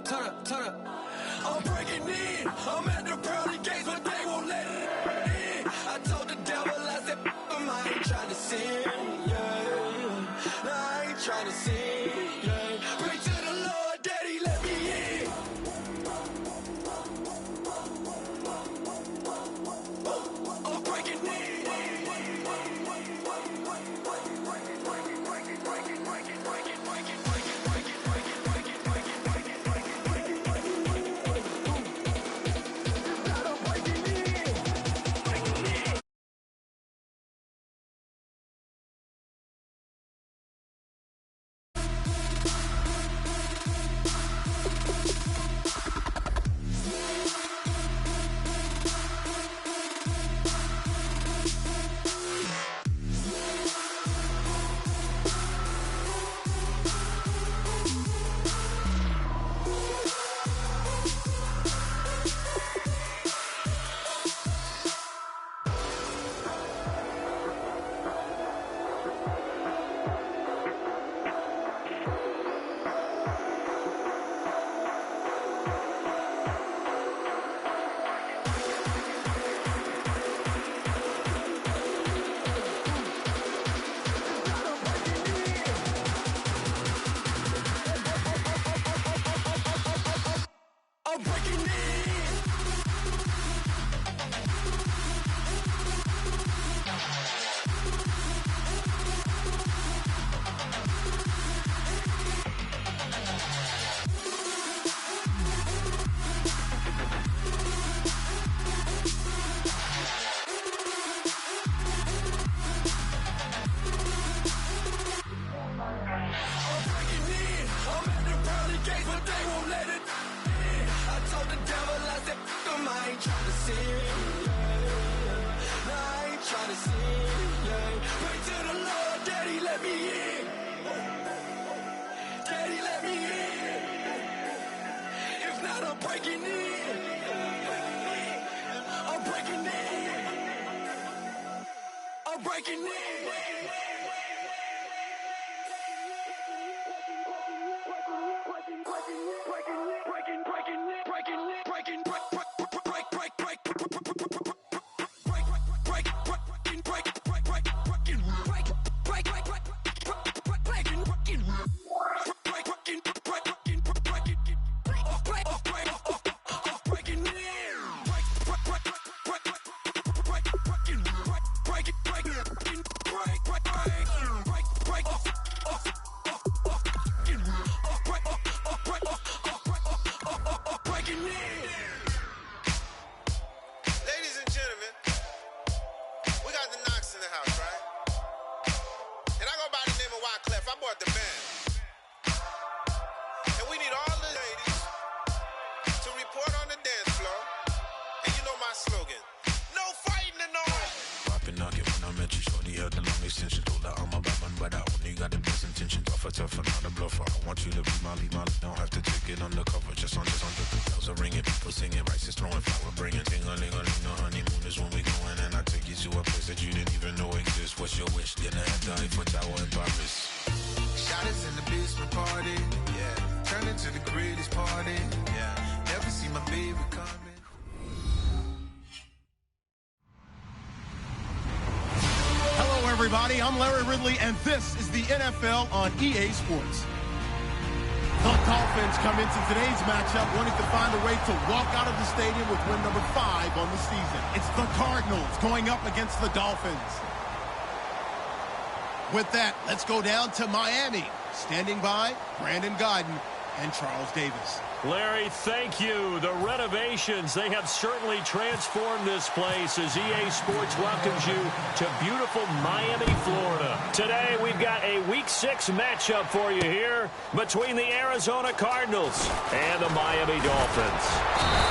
turn up. I'm breaking in. I'm at the pearly gates, but they won't let it in. I told the devil, I said, I ain't trying to sin, yeah. No, I ain't trying to sin, yeah. Pray to the Lord, Daddy, let me in. I'm breaking in. Everybody, I'm Larry Ridley, and this is the NFL on EA Sports. The Dolphins come into today's matchup wanting to find a way to walk out of the stadium with win number 5 on the season. It's the Cardinals going up against the Dolphins. With that, let's go down to Miami. Standing by, Brandon Godden and Charles Davis. Larry, thank you. The renovations, they have certainly transformed this place as EA Sports welcomes you to beautiful Miami, Florida. Today, we've got a Week 6 matchup for you here between the Arizona Cardinals and the Miami Dolphins.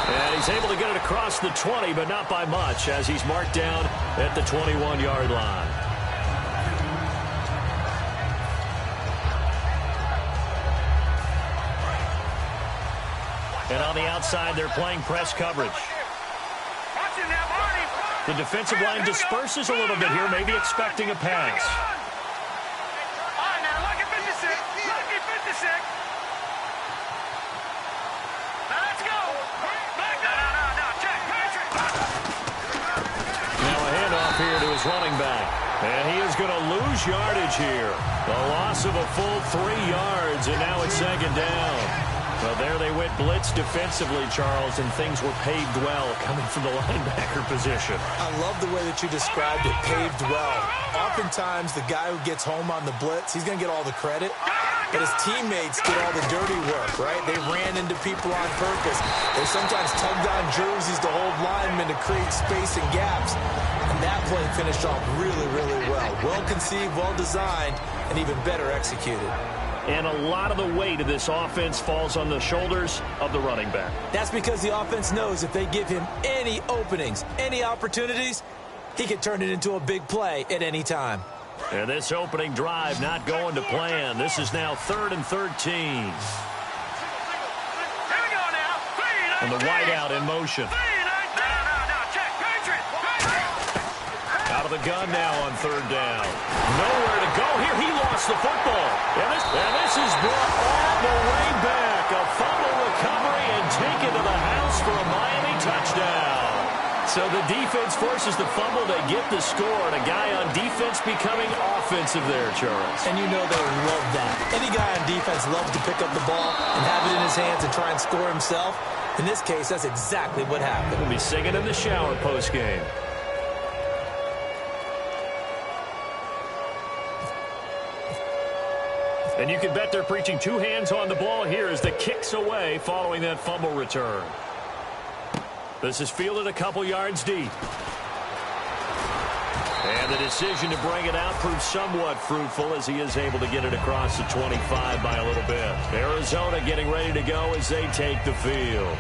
And he's able to get it across the 20, but not by much, as he's marked down at the 21-yard line. And on the outside, they're playing press coverage. The defensive line disperses a little bit here, maybe expecting a pass. running back. And he is going to lose yardage here. A loss of a full 3 yards, and now it's second down. Well, there they went blitz defensively, Charles, and things were paved well coming from the linebacker position. I love the way that you described it, paved well. Oftentimes, the guy who gets home on the blitz, he's going to get all the credit, but his teammates get all the dirty work, right? They ran into people on purpose. They sometimes tugged on jerseys to hold linemen to create space and gaps, and that play finished off really, really well. Well conceived, well designed, and even better executed. And a lot of the weight of this offense falls on the shoulders of the running back. That's because the offense knows if they give him any openings, any opportunities, he can turn it into a big play at any time. And this opening drive not going to plan. This is now 3rd and 13. And the wideout in motion. Out of the gun now on 3rd down. Nowhere to go here. He lost the football. And this is brought all the way back. A fumble recovery and taken to the house for a Miami touchdown. So the defense forces the fumble. They get the score. And a guy on defense becoming offensive there, Charles. And you know they love that. Any guy on defense loves to pick up the ball and have it in his hands and try and score himself. In this case, that's exactly what happened. We'll be singing in the shower post-game. And you can bet they're preaching 2 hands on the ball here as the kick's away following that fumble return. This is fielded a couple yards deep. And the decision to bring it out proves somewhat fruitful as he is able to get it across the 25 by a little bit. Arizona getting ready to go as they take the field.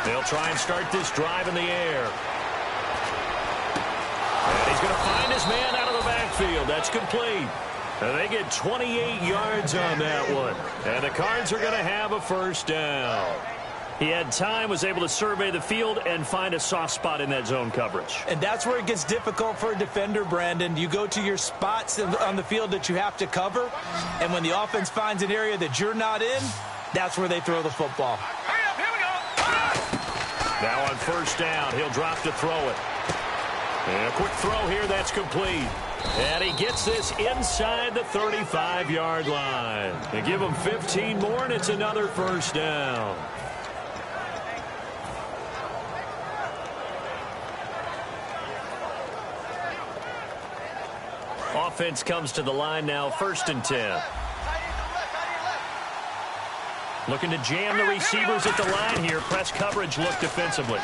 They'll try and start this drive in the air. And he's going to find his man out of the backfield. That's complete. And they get 28 yards on that one. And the Cards are going to have a first down. He had time, was able to survey the field and find a soft spot in that zone coverage. And that's where it gets difficult for a defender, Brandon. You go to your spots on the field that you have to cover, and when the offense finds an area that you're not in, that's where they throw the football. Now on first down, he'll drop to throw it. And a quick throw here, that's complete. And he gets this inside the 35-yard line. They give him 15 more, and it's another first down. Offense comes to the line now, 1st and 10. Looking to jam the receivers at the line here. Press coverage look defensively.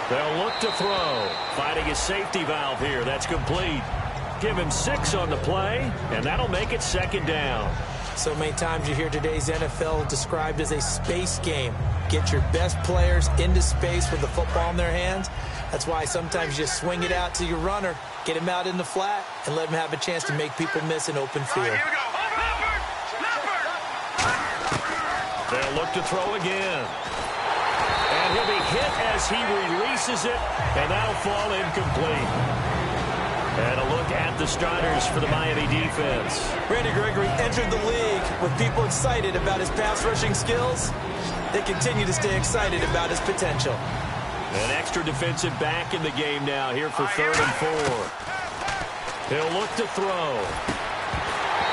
They'll look to throw. Fighting his safety valve here. That's complete. Give him 6 on the play, and that'll make it 2nd down. So many times you hear today's NFL described as a space game. Get your best players into space with the football in their hands. That's why sometimes you just swing it out to your runner, get him out in the flat, and let him have a chance to make people miss an open field. They'll look to throw again. And he'll be hit as he releases it, and that'll fall incomplete. And a look at the starters for the Miami defense. Randy Gregory entered the league with people excited about his pass rushing skills. They continue to stay excited about his potential. An extra defensive back in the game now here for 3rd and 4. He'll look to throw.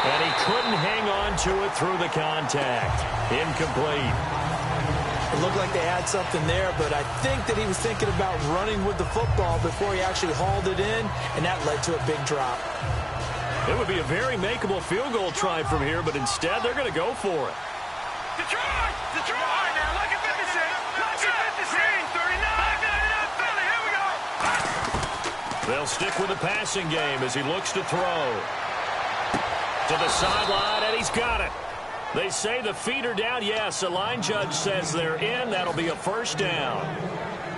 And he couldn't hang on to it through the contact. Incomplete. It looked like they had something there, but I think that he was thinking about running with the football before he actually hauled it in, and that led to a big drop. It would be a very makeable field goal try from here, but instead they're going to go for it. The try! The try! Now, look at 56! Look at 56! 39! Here we go! They'll stick with the passing game as he looks to throw. To the sideline, and he's got it. They say the feet are down. Yes, the line judge says they're in. That'll be a first down.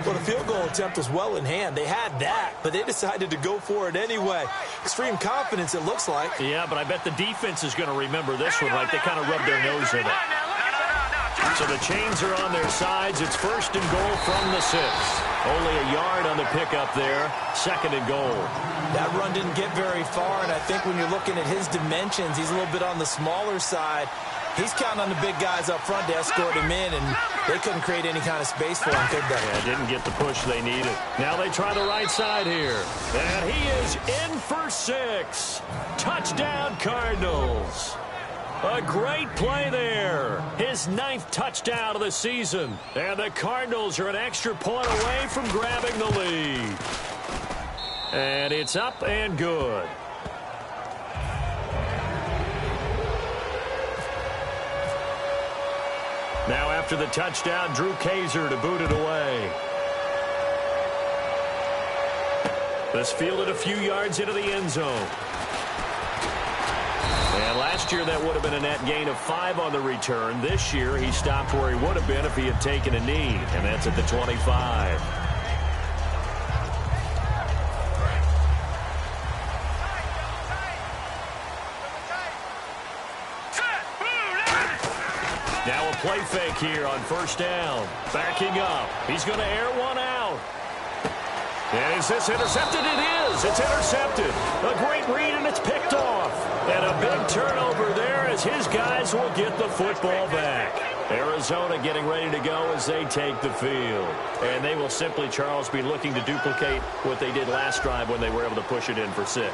Well, the field goal attempt was well in hand. They had that, but they decided to go for it anyway. Extreme confidence, it looks like. Yeah, but I bet the defense is going to remember this one, right? They kind of rubbed their nose in it. So the chains are on their sides. It's 1st and goal from the 6. Only a yard on the pickup there. 2nd and goal. That run didn't get very far, and I think when you're looking at his dimensions, he's a little bit on the smaller side. He's counting on the big guys up front to escort him in, and they couldn't create any kind of space for him, could they? Yeah, didn't get the push they needed. Now they try the right side here. And he is in for 6. Touchdown, Cardinals. A great play there. His 9th touchdown of the season. And the Cardinals are an extra point away from grabbing the lead. And it's up and good. Now after the touchdown, Drew Kaiser to boot it away. This fielded a few yards into the end zone. And last year that would have been a net gain of 5 on the return. This year he stopped where he would have been if he had taken a knee, and that's at the 25. Now a play fake here on 1st down. Backing up. He's going to air one out. And is this intercepted? It is. It's intercepted. A great read, and it's picked off. And a big turnover there as his guys will get the football back. Arizona getting ready to go as they take the field. And they will simply, Charles, be looking to duplicate what they did last drive when they were able to push it in for 6.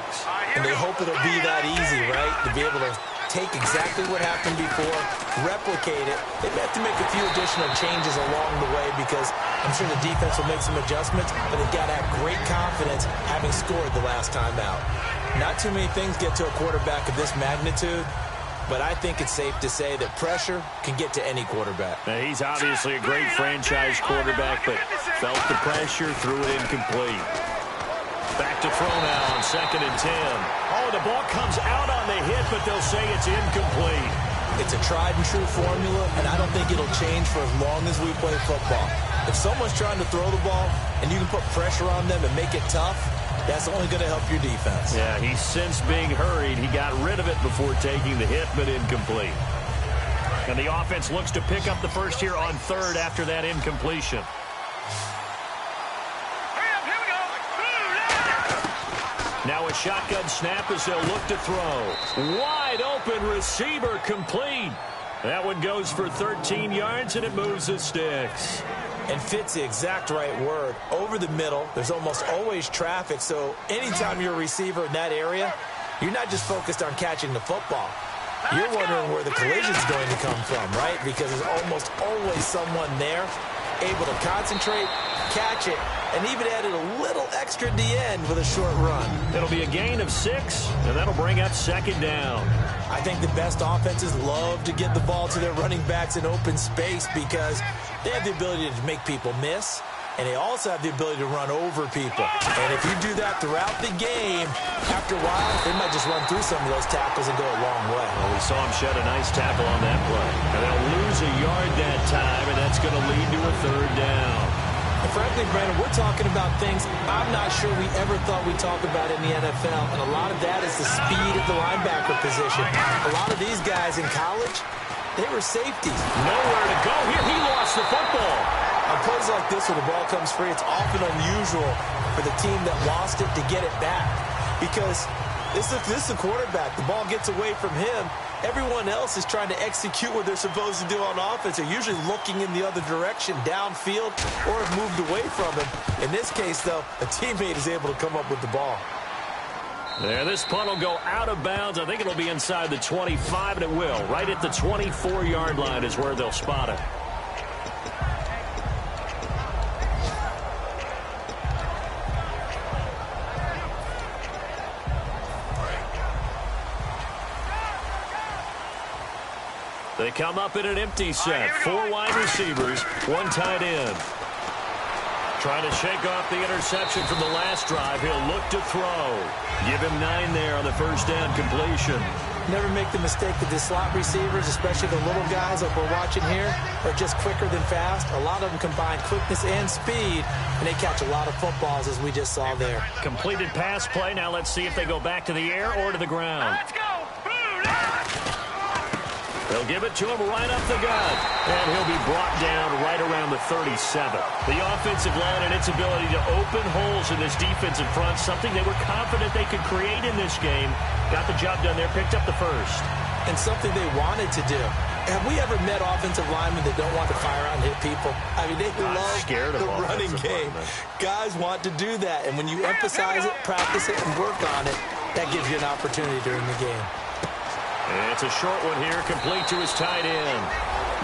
And they hope it'll be that easy, right? To be able to take exactly what happened before, replicate it. They may have to make a few additional changes along the way because I'm sure the defense will make some adjustments, but they've got to have great confidence having scored the last time out. Not too many things get to a quarterback of this magnitude, but I think it's safe to say that pressure can get to any quarterback. Now, he's obviously a great franchise quarterback, but felt the pressure, threw it incomplete. Back to throw now on 2nd and 10. Oh, the ball comes out on the hit, but they'll say it's incomplete. It's a tried-and-true formula, and I don't think it'll change for as long as we play football. If someone's trying to throw the ball and you can put pressure on them and make it tough, that's only going to help your defense. Yeah, he's since being hurried. He got rid of it before taking the hit, but incomplete. And the offense looks to pick up the first here on 3rd after that incompletion. Now a shotgun snap as they'll look to throw. Wide open receiver complete. That one goes for 13 yards, and it moves the sticks. And fits the exact right word. Over the middle, there's almost always traffic, so anytime you're a receiver in that area, you're not just focused on catching the football. You're wondering where the collision's going to come from, right? Because there's almost always someone there able to concentrate, catch it, and even added a little extra at the end with a short run. It'll be a gain of 6, and that'll bring up 2nd down. I think the best offenses love to get the ball to their running backs in open space because they have the ability to make people miss, and they also have the ability to run over people. And if you do that throughout the game, after a while, they might just run through some of those tackles and go a long way. Well, we saw him shed a nice tackle on that play. And they'll lose a yard that time, and that's going to lead to a 3rd down. And frankly, Brandon, we're talking about things I'm not sure we ever thought we'd talk about in the NFL, and a lot of that is the speed at the linebacker position. A lot of these guys in college, they were safeties. Nowhere to go here. He lost the football. On plays like this where the ball comes free, it's often unusual for the team that lost it to get it back because this is a quarterback. The ball gets away from him. Everyone else is trying to execute what they're supposed to do on offense. They're usually looking in the other direction, downfield, or have moved away from him. In this case, though, a teammate is able to come up with the ball. There, this punt will go out of bounds. I think it'll be inside the 25, and it will. Right at the 24-yard line is where they'll spot it. They come up in an empty set. 4 wide receivers, 1 tight end. Trying to shake off the interception from the last drive. He'll look to throw. Give him 9 there on the 1st down completion. Never make the mistake that the slot receivers, especially the little guys like we're watching here, are just quicker than fast. A lot of them combine quickness and speed, and they catch a lot of footballs, as we just saw there. Completed pass play. Now let's see if they go back to the air or to the ground. Let's go. They'll give it to him right up the gut. And he'll be brought down right around the 37. The offensive line and its ability to open holes in this defensive front, something they were confident they could create in this game. Got the job done there, picked up the first. And something they wanted to do. Have we ever met offensive linemen that don't want to fire out and hit people? I mean, they love the running game. Guys want to do that. And when you emphasize it, practice it, and work on it, that gives you an opportunity during the game. And it's a short one here, complete to his tight end.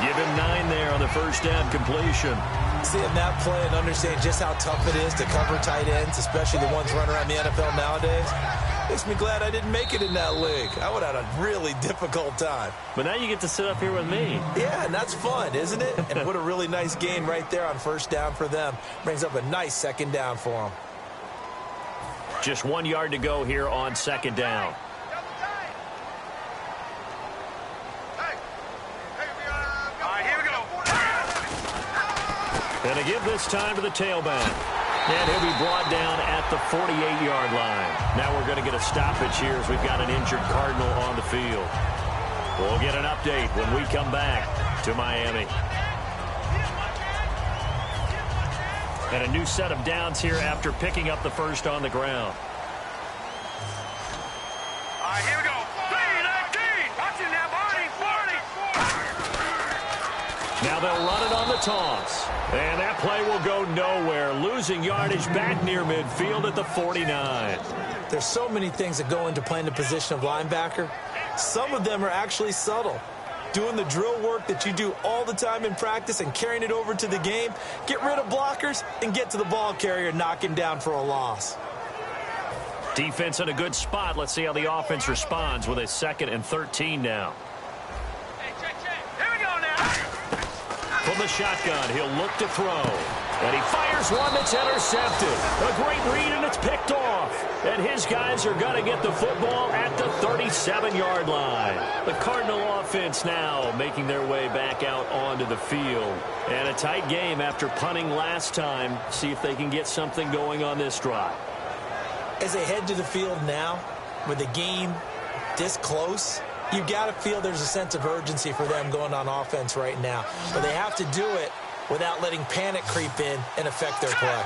Give him 9 there on the first down completion. Seeing that play and understanding just how tough it is to cover tight ends, especially the ones running around the NFL nowadays, makes me glad I didn't make it in that league. I would have had a really difficult time. But now you get to sit up here with me. Yeah, and that's fun, isn't it? And put a really nice gain right there on first down for them. Brings up a nice second down for them. Just 1 yard to go here on second down. And to give this time to the tailback. And he'll be brought down at the 48-yard line. Now we're going to get a stoppage here as we've got an injured Cardinal on the field. We'll get an update when we come back to Miami. And a new set of downs here after picking up the first on the ground. All right, here we go. 3-19. Watch it now, Barney. 40. Now they'll run it on the toss. And that play will go nowhere. Losing yardage back near midfield at the 49. There's so many things that go into playing the position of linebacker. Some of them are actually subtle. Doing the drill work that you do all the time in practice and carrying it over to the game. Get rid of blockers and get to the ball carrier, knocking down for a loss. Defense in a good spot. Let's see how the offense responds with a 2nd and 13 now. From the shotgun, he'll look to throw. And he fires one that's intercepted. A great read, and it's picked off. And his guys are going to get the football at the 37-yard line. The Cardinal offense now making their way back out onto the field. And a tight game after punting last time. See if they can get something going on this drive. As they head to the field now, with the game this close, you've got to feel there's a sense of urgency for them going on offense right now. But they have to do it without letting panic creep in and affect their play.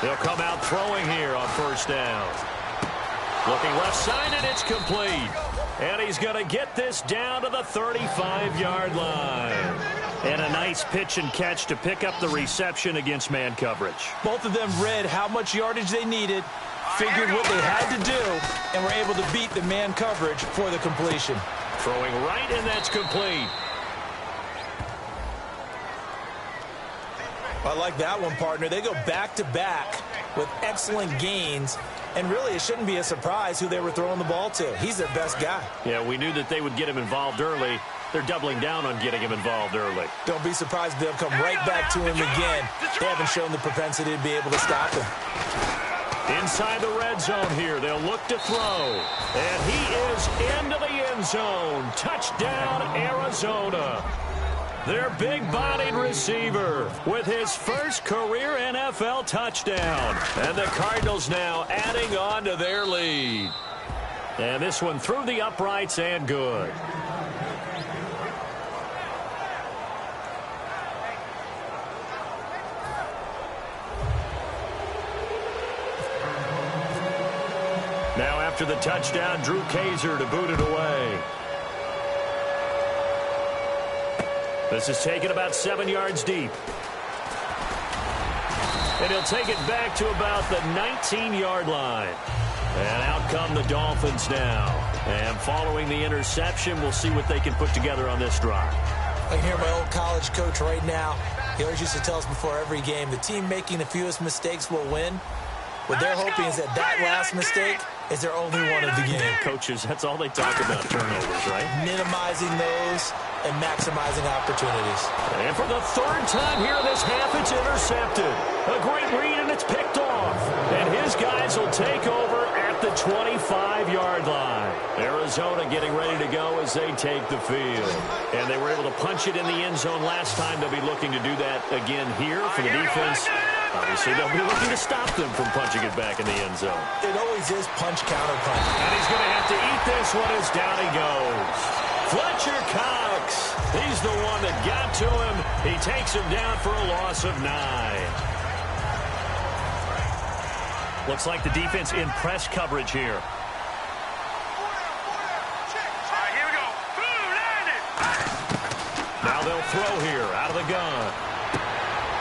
They'll come out throwing here on first down. Looking left side, and it's complete. And he's going to get this down to the 35-yard line. And a nice pitch and catch to pick up the reception against man coverage. Both of them read how much yardage they needed, figured what they had to do, and were able to beat the man coverage for the completion. Throwing right, and that's complete. I like that one, partner. They go back-to-back with excellent gains, and really it shouldn't be a surprise who they were throwing the ball to. He's their best guy. Yeah, we knew that they would get him involved early. They're doubling down on getting him involved early. Don't be surprised if they'll come right back to him again. They haven't shown the propensity to be able to stop him. Inside the red zone here, they'll look to throw. And he is into the end zone. Touchdown, Arizona. Their big-bodied receiver with his first career NFL touchdown. And the Cardinals now adding on to their lead. And this one through the uprights and good. Now after the touchdown, Drew Kaiser to boot it away. This is taken about 7 yards deep. And he'll take it back to about the 19-yard line. And out come the Dolphins now. And following the interception, we'll see what they can put together on this drive. I can hear my old college coach right now. He always used to tell us before every game, the team making the fewest mistakes will win. What they're hoping is that last mistake is their only one of the game. Coaches, that's all they talk about, turnovers, right? Minimizing those and maximizing opportunities. And for the third time here in this half, it's intercepted. A great read, and it's picked off. And his guys will take over at the 25-yard line. Arizona getting ready to go as they take the field. And they were able to punch it in the end zone last time. They'll be looking to do that again here for the defense. Obviously, they'll be looking to stop them from punching it back in the end zone. It always is punch, counter punch. And he's going to have to eat this one as down he goes. Fletcher Cox, he's the one that got to him. He takes him down for a loss of 9. Looks like the defense in press coverage here. Here we go. Now they'll throw here out of the gun.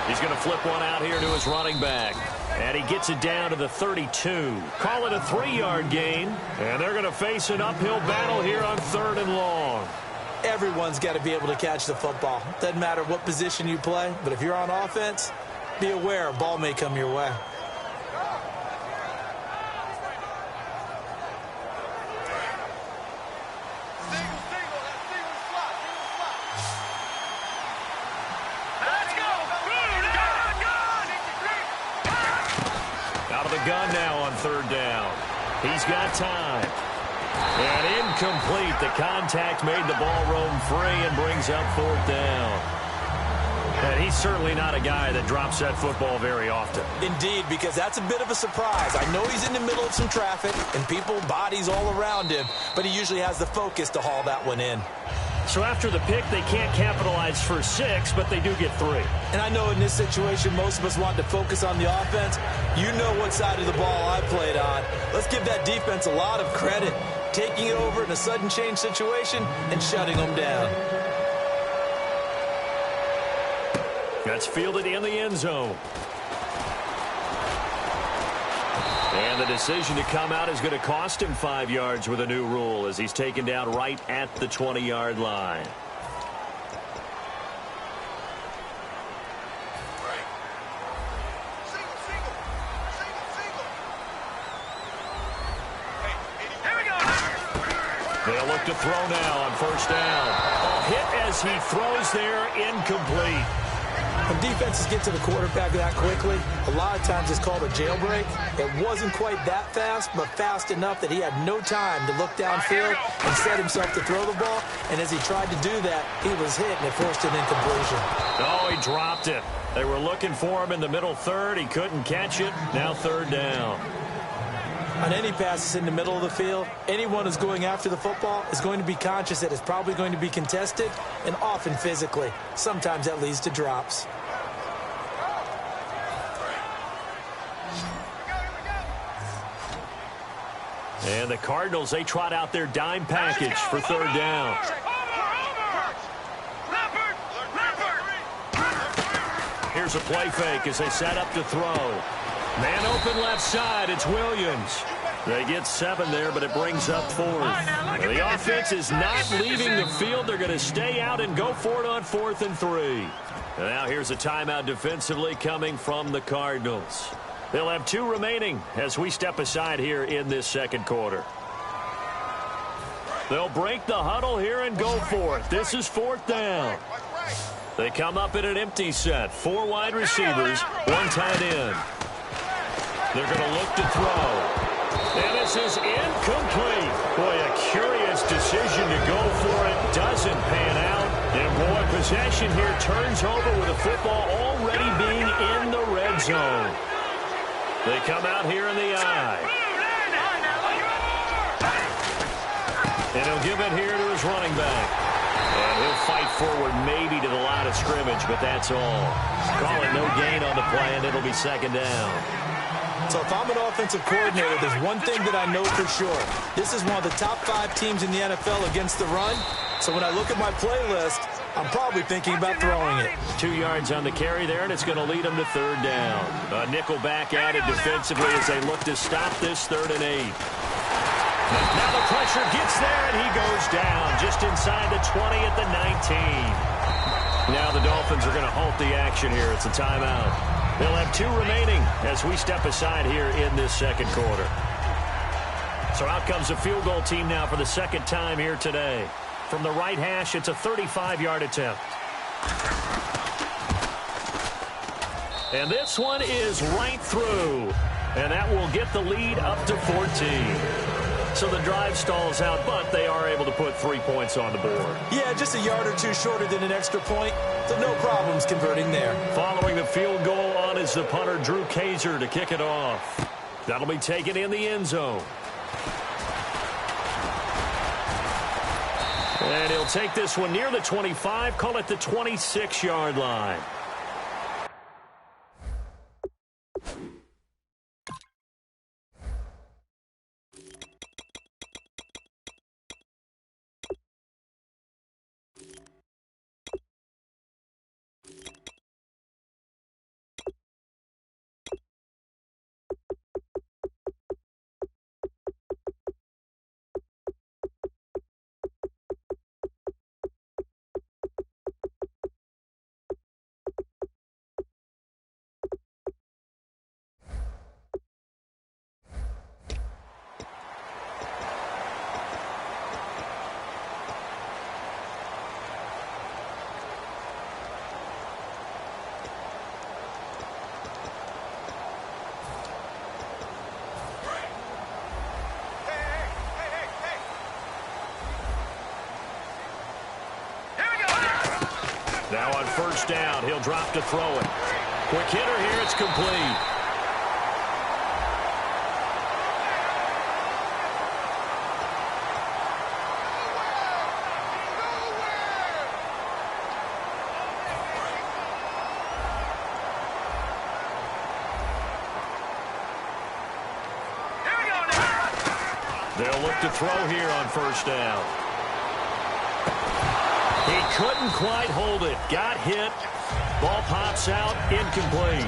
He's going to flip one out here to his running back. And he gets it down to the 32. Call it a 3-yard gain. And they're going to face an uphill battle here on 3rd and long. Everyone's got to be able to catch the football. Doesn't matter what position you play, but if you're on offense, be aware a ball may come your way. Gun now on 3rd down. He's got time. And incomplete. The contact made the ball roam free and brings up 4th down. And he's certainly not a guy that drops that football very often. Indeed, because that's a bit of a surprise. I know he's in the middle of some traffic and people, bodies all around him, but he usually has the focus to haul that one in. So after the pick, they can't capitalize for 6, but they do get 3. And I know in this situation, most of us want to focus on the offense. You know what side of the ball I played on. Let's give that defense a lot of credit, taking it over in a sudden change situation and shutting them down. That's fielded in the end zone. And the decision to come out is going to cost him 5 yards with a new rule as he's taken down right at the 20-yard line. They'll look to throw now on 1st down. A hit as he throws there, incomplete. When defenses get to the quarterback that quickly, a lot of times it's called a jailbreak. It wasn't quite that fast, but fast enough that he had no time to look downfield and set himself to throw the ball. And as he tried to do that, he was hit and it forced an incompletion. Oh, he dropped it. They were looking for him in the middle 3rd. He couldn't catch it. Now 3rd down. On any passes in the middle of the field, anyone who's going after the football is going to be conscious that it's probably going to be contested and often physically. Sometimes that leads to drops. And the Cardinals, they trot out their dime package for 3rd down. Here's a play fake as they set up to throw. Man open left side, it's Williams. They get 7 there, but it brings up 4th. The offense is not leaving the field. They're going to stay out and go for it on 4th and 3. And now here's a timeout defensively coming from the Cardinals. They'll have 2 remaining as we step aside here in this 2nd quarter. They'll break the huddle here and go for it. This is 4th down. They come up in an empty set. 4 wide receivers, 1 tight end. They're going to look to throw. And this is incomplete. Boy, a curious decision to go for it. Doesn't pan out. And boy, possession here turns over with the football already being in the red zone. They come out here in the eye. And he'll give it here to his running back. And he'll fight forward maybe to the line of scrimmage, but that's all. Call it no gain on the play, and it'll be 2nd down. So if I'm an offensive coordinator, there's one thing that I know for sure. This is one of the top 5 teams in the NFL against the run. So when I look at my playlist, I'm probably thinking about throwing it. 2 yards on the carry there, and it's going to lead them to 3rd down. A nickel back added defensively as they look to stop this 3rd and 8. Now the pressure gets there, and he goes down just inside the 20 at the 19. Now the Dolphins are going to halt the action here. It's a timeout. They'll have 2 remaining as we step aside here in this 2nd quarter. So out comes the field goal team now for the 2nd time here today. From the right hash, it's a 35-yard attempt. And this one is right through. And that will get the lead up to 14. So the drive stalls out, but they are able to put 3 points on the board. Yeah, just a yard or two shorter than an extra point, so no problems converting there. Following the field goal on is the punter, Drew Kaiser, to kick it off. That'll be taken in the end zone. And he'll take this one near the 25, call it the 26-yard line. Now on first down, he'll drop to throw it. Quick hitter here, it's complete. They'll look to throw here on first down. He couldn't quite hold it. Got hit. Ball pops out. Incomplete.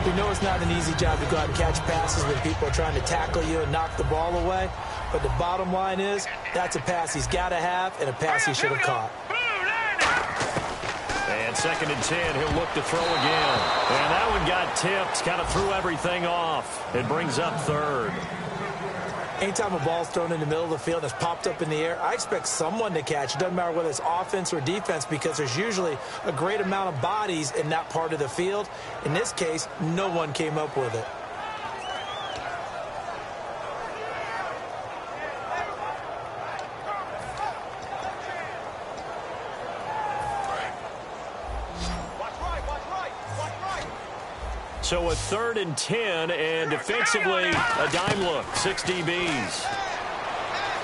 We know it's not an easy job to go out and catch passes when people are trying to tackle you and knock the ball away. But the bottom line is that's a pass he's got to have and a pass he should have caught. And 2nd and 10. He'll look to throw again. And that one got tipped. Kind of threw everything off. It brings up 3rd. Anytime a ball's thrown in the middle of the field that's popped up in the air, I expect someone to catch. It doesn't matter whether it's offense or defense because there's usually a great amount of bodies in that part of the field. In this case, no one came up with it. So a 3rd and 10, and defensively, a dime look. 6 DBs.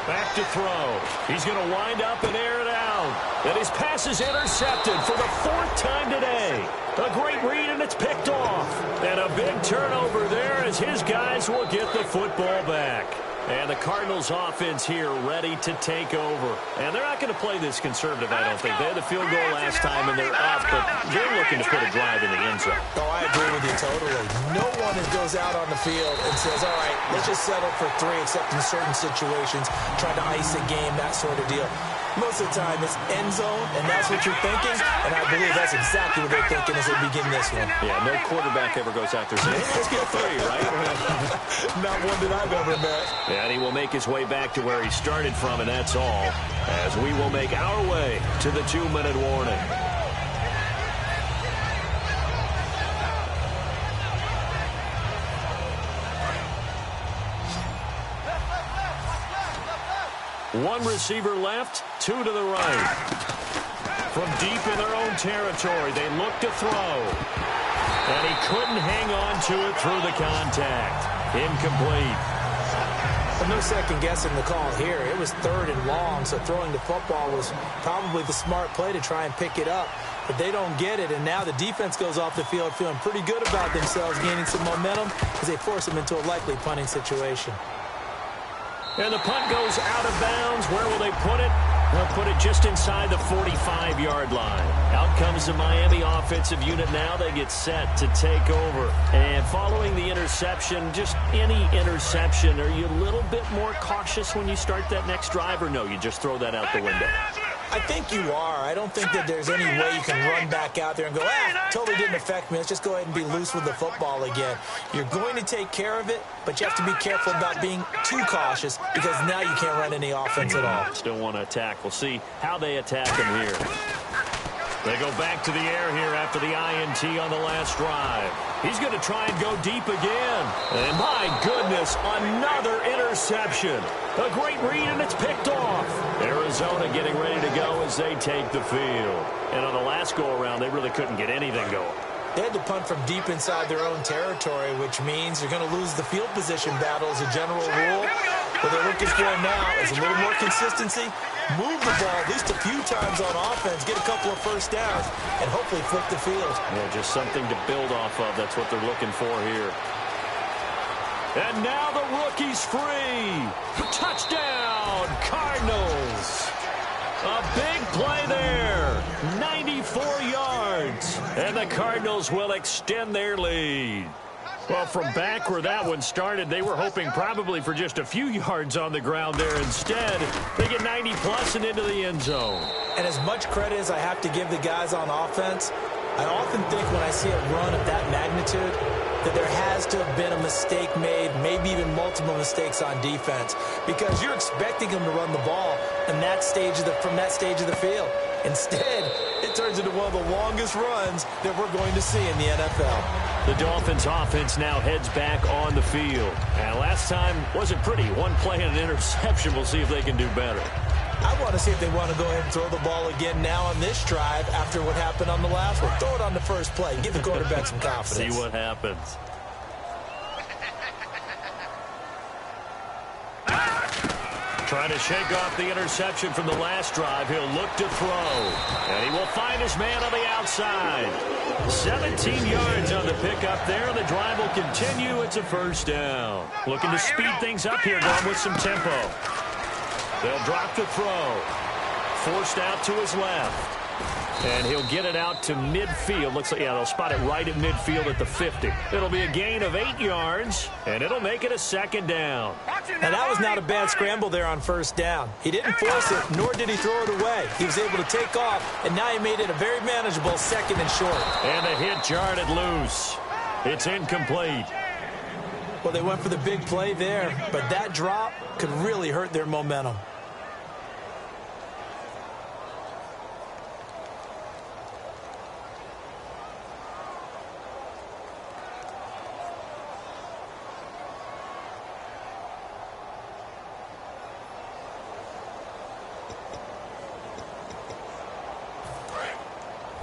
Back to throw. He's going to wind up and air it out. And his pass is intercepted for the 4th time today. A great read, and it's picked off. And a big turnover there as his guys will get the football back. And the Cardinals offense here ready to take over. And they're not going to play this conservative, I don't think. They had the field goal last time, and they're up, but they're looking to put a drive in the end zone. Oh, I agree with you totally. No one goes out on the field and says, all right, let's just settle for 3, except in certain situations, trying to ice a game, that sort of deal. Most of the time, it's end zone, and that's what you're thinking, and I believe that's exactly what they're thinking as they begin this one. Yeah, no quarterback ever goes out there saying, hey, let's get 3, right? Not one that I've ever met. And he will make his way back to where he started from, and that's all, as we will make our way to the 2-minute warning. One receiver left, 2 to the right. From deep in their own territory, they look to throw. And he couldn't hang on to it through the contact. Incomplete. But no second guessing the call here. It was 3rd and long, so throwing the football was probably the smart play to try and pick it up. But they don't get it, and now the defense goes off the field feeling pretty good about themselves, gaining some momentum as they force them into a likely punting situation. And the punt goes out of bounds. Where will they put it? They'll put it just inside the 45-yard line. Out comes the Miami offensive unit now. They get set to take over. And following the interception, just any interception, are you a little bit more cautious when you start that next drive, or no, you just throw that out the window? I think you are. I don't think that there's any way you can run back out there and go, totally didn't affect me. Let's just go ahead and be loose with the football again. You're going to take care of it, but you have to be careful about being too cautious because now you can't run any offense at all. Still want to attack. We'll see how they attack him here. They go back to the air here after the INT on the last drive. He's going to try and go deep again. And my goodness, another interception. A great read, and it's picked off. Arizona getting ready to go as they take the field. And on the last go-around, they really couldn't get anything going. They had to punt from deep inside their own territory, which means they're going to lose the field position battle as a general rule. What they're looking for now is a little more consistency, move the ball at least a few times on offense, get a couple of first downs, and hopefully flip the field. Yeah, just something to build off of. That's what they're looking for here. And now the rookie's free. Touchdown, Cardinals. A big play there. 94 yards. And the Cardinals will extend their lead. Well, from back where that one started, they were hoping probably for just a few yards on the ground there. Instead, they get 90-plus and into the end zone. And as much credit as I have to give the guys on offense, I often think when I see a run of that magnitude that there has to have been a mistake made, maybe even multiple mistakes on defense, because you're expecting them to run the ball in that stage from that stage of the field. Instead, it turns into one of the longest runs that we're going to see in the NFL. The Dolphins offense now heads back on the field. And last time wasn't pretty. One play and an interception. We'll see if they can do better. I want to see if they want to go ahead and throw the ball again now on this drive after what happened on the last one. Throw it on the first play. Give the quarterback some confidence. See what happens. Trying to shake off the interception from the last drive. He'll look to throw. And he will find his man on the outside. 17 yards on the pickup there. The drive will continue. It's a first down. Looking to speed things up here, going with some tempo. They'll drop the throw. Forced out to his left. And he'll get it out to midfield. Looks like, yeah, they'll spot it right at midfield at the 50. It'll be a gain of 8 yards, and it'll make it a second down. Now, that was not a bad scramble there on first down. He didn't force it, nor did he throw it away. He was able to take off, and now he made it a very manageable second and short. And the hit jarred it loose. It's incomplete. Well, they went for the big play there, but that drop could really hurt their momentum.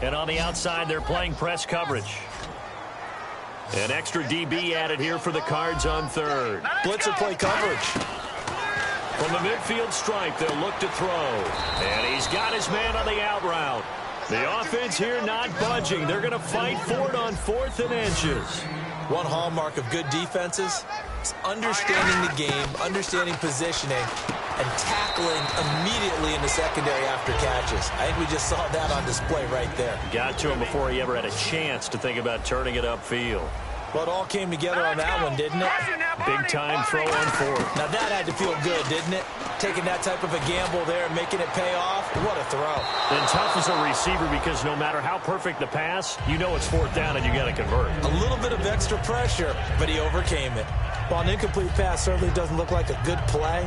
And on the outside, they're playing press coverage. An extra DB added here for the Cards on third. Blitzer play coverage. From the midfield stripe, they'll look to throw. And he's got his man on the out route. The offense here not budging. They're going to fight for it on 4th and inches. One hallmark of good defenses is understanding the game, understanding positioning, and tackling immediately in the secondary after catches. I think we just saw that on display right there. Got to him before he ever had a chance to think about turning it upfield. Well, it all came together on that one, didn't it? Big time throw on 4th. Now that had to feel good, didn't it? Taking that type of a gamble there and making it pay off. What a throw. And tough as a receiver because no matter how perfect the pass, you know it's 4th down and you got to convert. A little bit of extra pressure, but he overcame it. While an incomplete pass certainly doesn't look like a good play,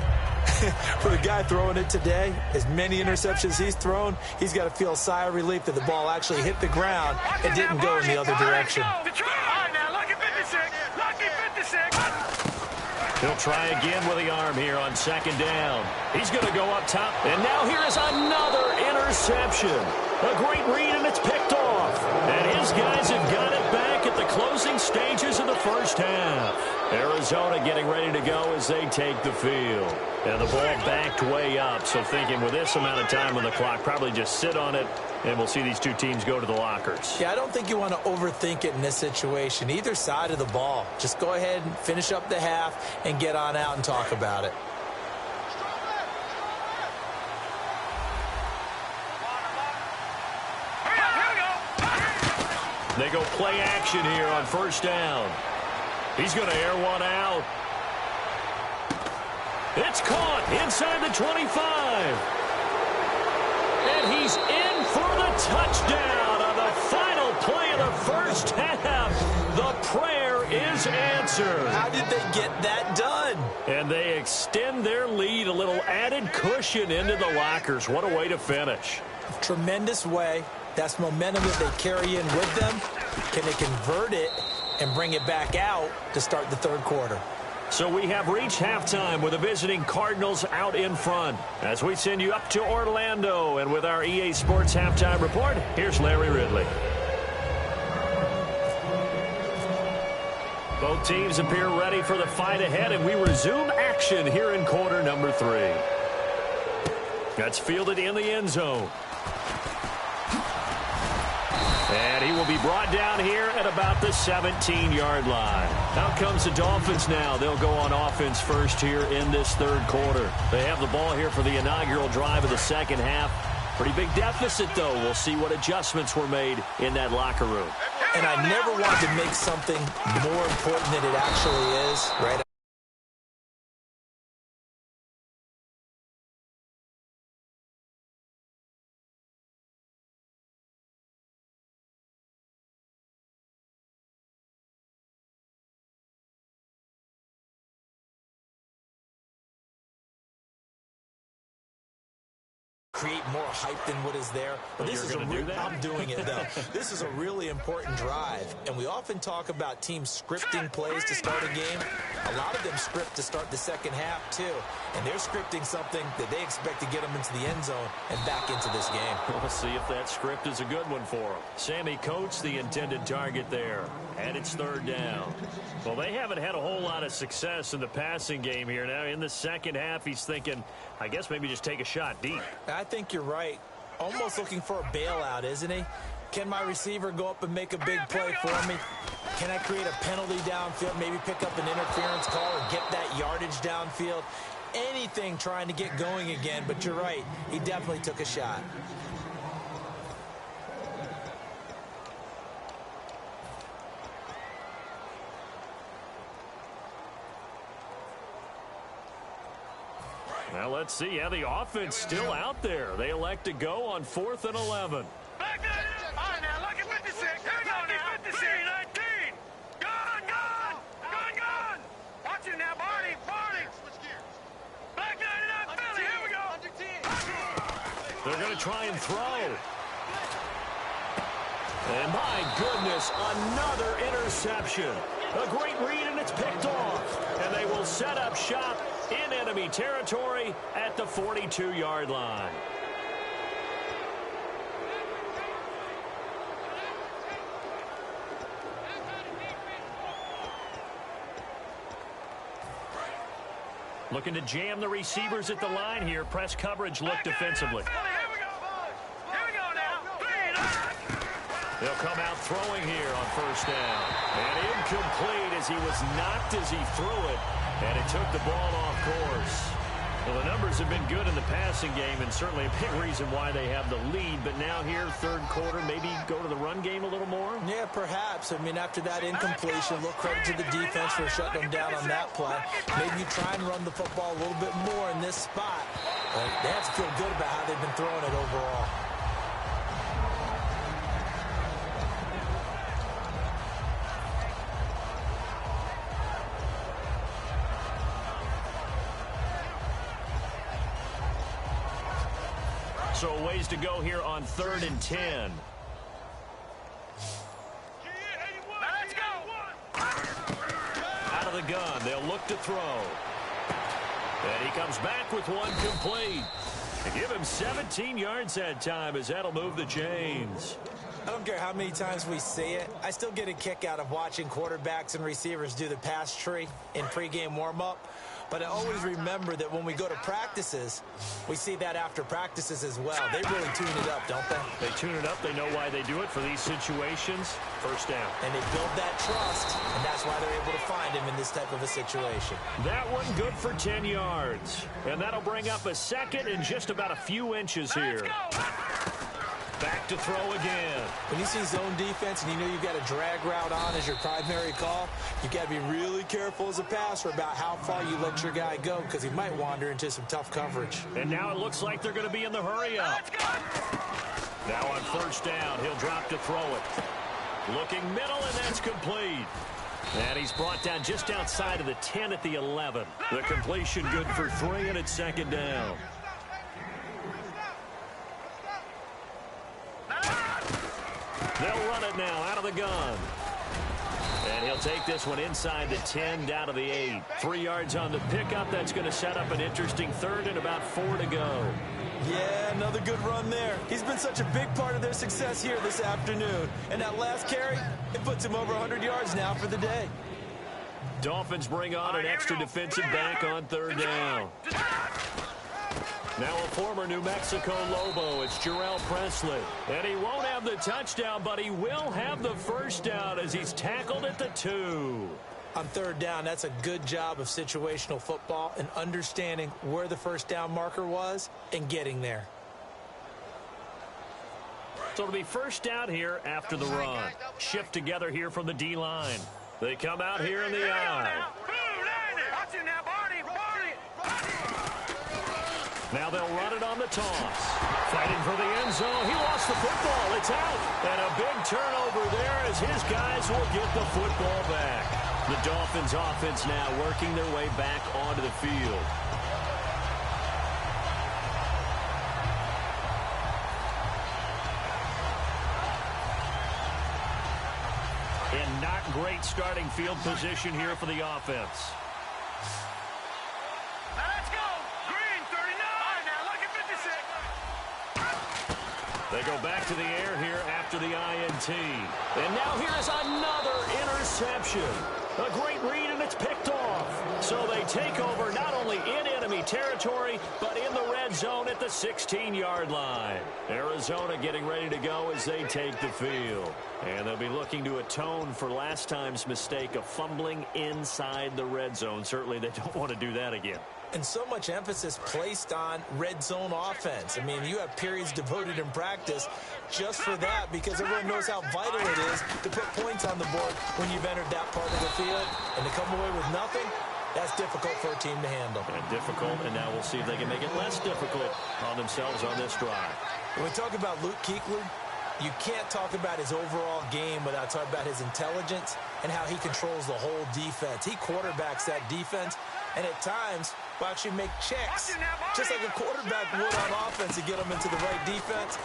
for the guy throwing it today, as many interceptions he's thrown, he's got to feel a sigh of relief that the ball actually hit the ground and didn't go in the other direction. He'll try again with the arm here on 2nd down. He's going to go up top. And now here is another interception. A great read, and it's picked off. And his guys have got it back at the closing stages of the first half. Arizona getting ready to go as they take the field. And the ball backed way up. So thinking with this amount of time on the clock, probably just sit on it, and we'll see these two teams go to the lockers. Yeah, I don't think you want to overthink it in this situation. Either side of the ball. Just go ahead and finish up the half and get on out and talk about it. They go play action here on 1st down. He's going to air one out. It's caught inside the 25. And he's in for the touchdown on the final play of the first half. The prayer is answered. How did they get that done? And they extend their lead, a little added cushion into the lockers. What a way to finish. Tremendous way That's momentum that they carry in with them. Can they convert it and bring it back out to start the third quarter? So we have reached halftime with the visiting Cardinals out in front. As we send you up to Orlando, and with our EA Sports Halftime Report, here's Larry Ridley. Both teams appear ready for the fight ahead, and we resume action here in quarter number 3. That's fielded in the end zone. And he will be brought down here at about the 17-yard line. Out comes the Dolphins now. They'll go on offense first here in this third quarter. They have the ball here for the inaugural drive of the second half. Pretty big deficit, though. We'll see what adjustments were made in that locker room. And I never want to make something more important than it actually is, right? Create more hype than what is there. But this is I'm doing it, though. This is a really important drive, and we often talk about teams scripting plays to start a game. A lot of them script to start the second half, too, and they're scripting something that they expect to get them into the end zone and back into this game. We'll see if that script is a good one for them. Sammy Coates, the intended target there, and it's third down. Well, they haven't had a whole lot of success in the passing game here. Now, in the second half, he's thinking, I guess maybe just take a shot deep. I think you're right. Almost looking for a bailout, isn't he? Can my receiver go up and make a big play for me? Can I create a penalty downfield, maybe pick up an interference call or get that yardage downfield? Anything trying to get going again, but you're right. He definitely took a shot. Well, let's see. Yeah, the offense still out there. They elect to go on 4th and 11. Back there. All right, now, look at 56. Here we go now. 19. Gun. Watch it now, Barney. Switch gears. Back 99, Philly. Here we go. Under 10. They're going to try and throw. And my goodness, another interception. A great read, and it's picked off. And they will set up shop in enemy territory at the 42-yard line. Looking to jam the receivers at the line here. Press coverage look defensively. Here we go now. They'll come out throwing here on first down. And incomplete as he was knocked as he threw it. And it took the ball off course. Well, the numbers have been good in the passing game, and certainly a big reason why they have the lead. But now here, third quarter, maybe go to the run game a little more? Yeah, perhaps. I mean, after that incompletion, a little credit to the defense for shutting them down on that play. Maybe you try and run the football a little bit more in this spot. But they have to feel good about how they've been throwing it overall. So a ways to go here on 3rd and 10. Let's go. Out of the gun, they'll look to throw. And he comes back with one complete. To give him 17 yards that time, as that'll move the chains. I don't care how many times we see it. I still get a kick out of watching quarterbacks and receivers do the pass tree in pregame warm-up. But I always remember that when we go to practices, we see that after practices as well. They really tune it up, don't they? They tune it up. They know why they do it for these situations. First down. And they build that trust, and that's why they're able to find him in this type of a situation. That one good for 10 yards. And that'll bring up a second and just about a few inches here. Back to throw again. When you see zone defense and you know you've got a drag route on as your primary call, you've got to be really careful as a passer about how far you let your guy go, because he might wander into some tough coverage. And now it looks like they're going to be in the hurry up. Now on first down, he'll drop to throw it. Looking middle, and that's complete. And he's brought down just outside of the 10 at the 11. The completion good for 3, and it's second down. the gun. And he'll take this one inside the 10, down to the 8. 3 yards on the pickup. That's going to set up an interesting third and about 4 to go. Yeah, another good run there. He's been such a big part of their success here this afternoon. And that last carry, it puts him over 100 yards now for the day. Dolphins bring on an extra defensive back on third down. Now a former New Mexico Lobo, it's Jarrell Presley. And he won't have the touchdown, but he will have the first down as he's tackled at the 2. On third down, that's a good job of situational football and understanding where the first down marker was and getting there. So it'll be first down here after the run. Shift together here from the D-line. They come out here in the I. Now they'll run it on the toss. Fighting for the end zone. He lost the football. It's out. And a big turnover there as his guys will get the football back. The Dolphins offense now working their way back onto the field. And not great starting field position here for the offense. They go back to the air here after the INT. And now here's another interception. A great read, and it's picked off. So they take over not only in enemy territory, but in the red zone at the 16-yard line. Arizona getting ready to go as they take the field. And they'll be looking to atone for last time's mistake of fumbling inside the red zone. Certainly they don't want to do that again. And so much emphasis placed on red zone offense. I mean, you have periods devoted in practice just for that because everyone knows how vital it is to put points on the board when you've entered that part of the field. And to come away with nothing, that's difficult for a team to handle. And difficult, and now we'll see if they can make it less difficult on themselves on this drive. When we talk about Luke Kuechly, you can't talk about his overall game without talking about his intelligence and how he controls the whole defense. He quarterbacks that defense, and at times will actually make checks, just like a quarterback would on offense to get them into the right defense.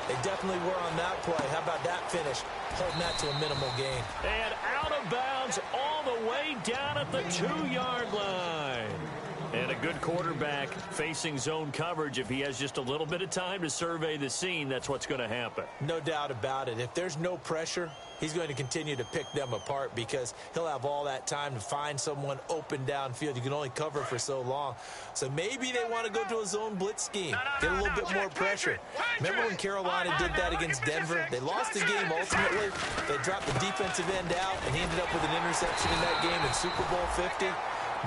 They definitely were on that play. How about that finish? Holding that to a minimal gain. And out of bounds all the way down at the 2-yard line. And a good quarterback facing zone coverage. If he has just a little bit of time to survey the scene, that's what's going to happen. No doubt about it. If there's no pressure, he's going to continue to pick them apart because he'll have all that time to find someone open downfield. You can only cover for so long. So maybe they want to go to a zone blitz scheme, get a little bit more pressure. Remember when Carolina did that against Denver? They lost the game ultimately. They dropped the defensive end out, and he ended up with an interception in that game in Super Bowl 50.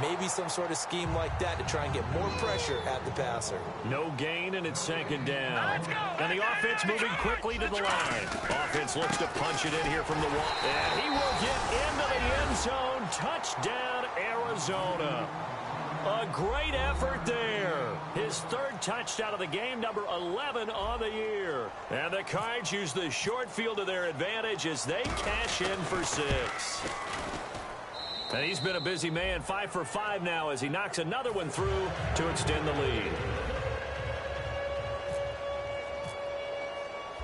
Maybe some sort of scheme like that to try and get more pressure at the passer. No gain, and it's second down. And the offense moving quickly to the line. Offense looks to punch it in here from the wall. And he will get into the end zone. Touchdown, Arizona. A great effort there. His third touchdown of the game, number 11 on the year. And the Cards use the short field to their advantage as they cash in for 6. And he's been a busy man, 5 for 5 now as he knocks another one through to extend the lead.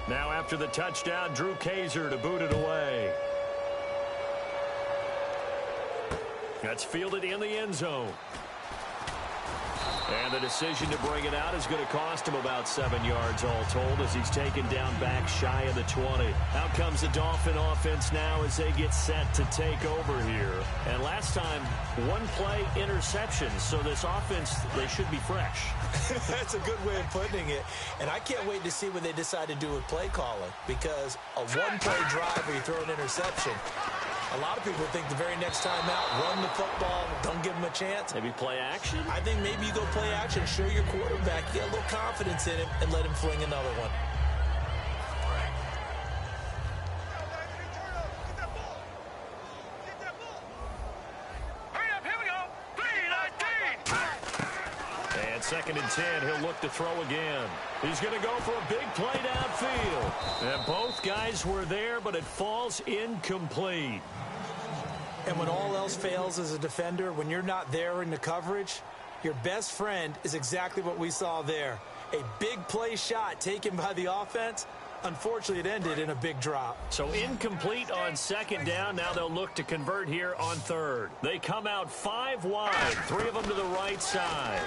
Now after the touchdown, Drew Kaiser to boot it away. That's fielded in the end zone. And the decision to bring it out is going to cost him about 7 yards all told as he's taken down back shy of the 20. Out comes the Dolphin offense now as they get set to take over here. And last time, one play interception. So this offense, they should be fresh. That's a good way of putting it. And I can't wait to see what they decide to do with play calling because a one-play drive where you throw an interception, a lot of people think the very next time out, run the football, don't give him a chance. Maybe play action? I think maybe you go play action, show your quarterback, get a little confidence in him, and let him fling another one. Hurry up, here we go. 3-19. And 2nd and 10, he'll look to throw again. He's going to go for a big play downfield. And both guys were there, but it falls incomplete. And when all else fails as a defender, when you're not there in the coverage, your best friend is exactly what we saw there. A big play shot taken by the offense, Unfortunately, it ended in a big drop. So incomplete on second down. Now they'll look to convert here on third. They come out 5 wide, 3 of them to the right side.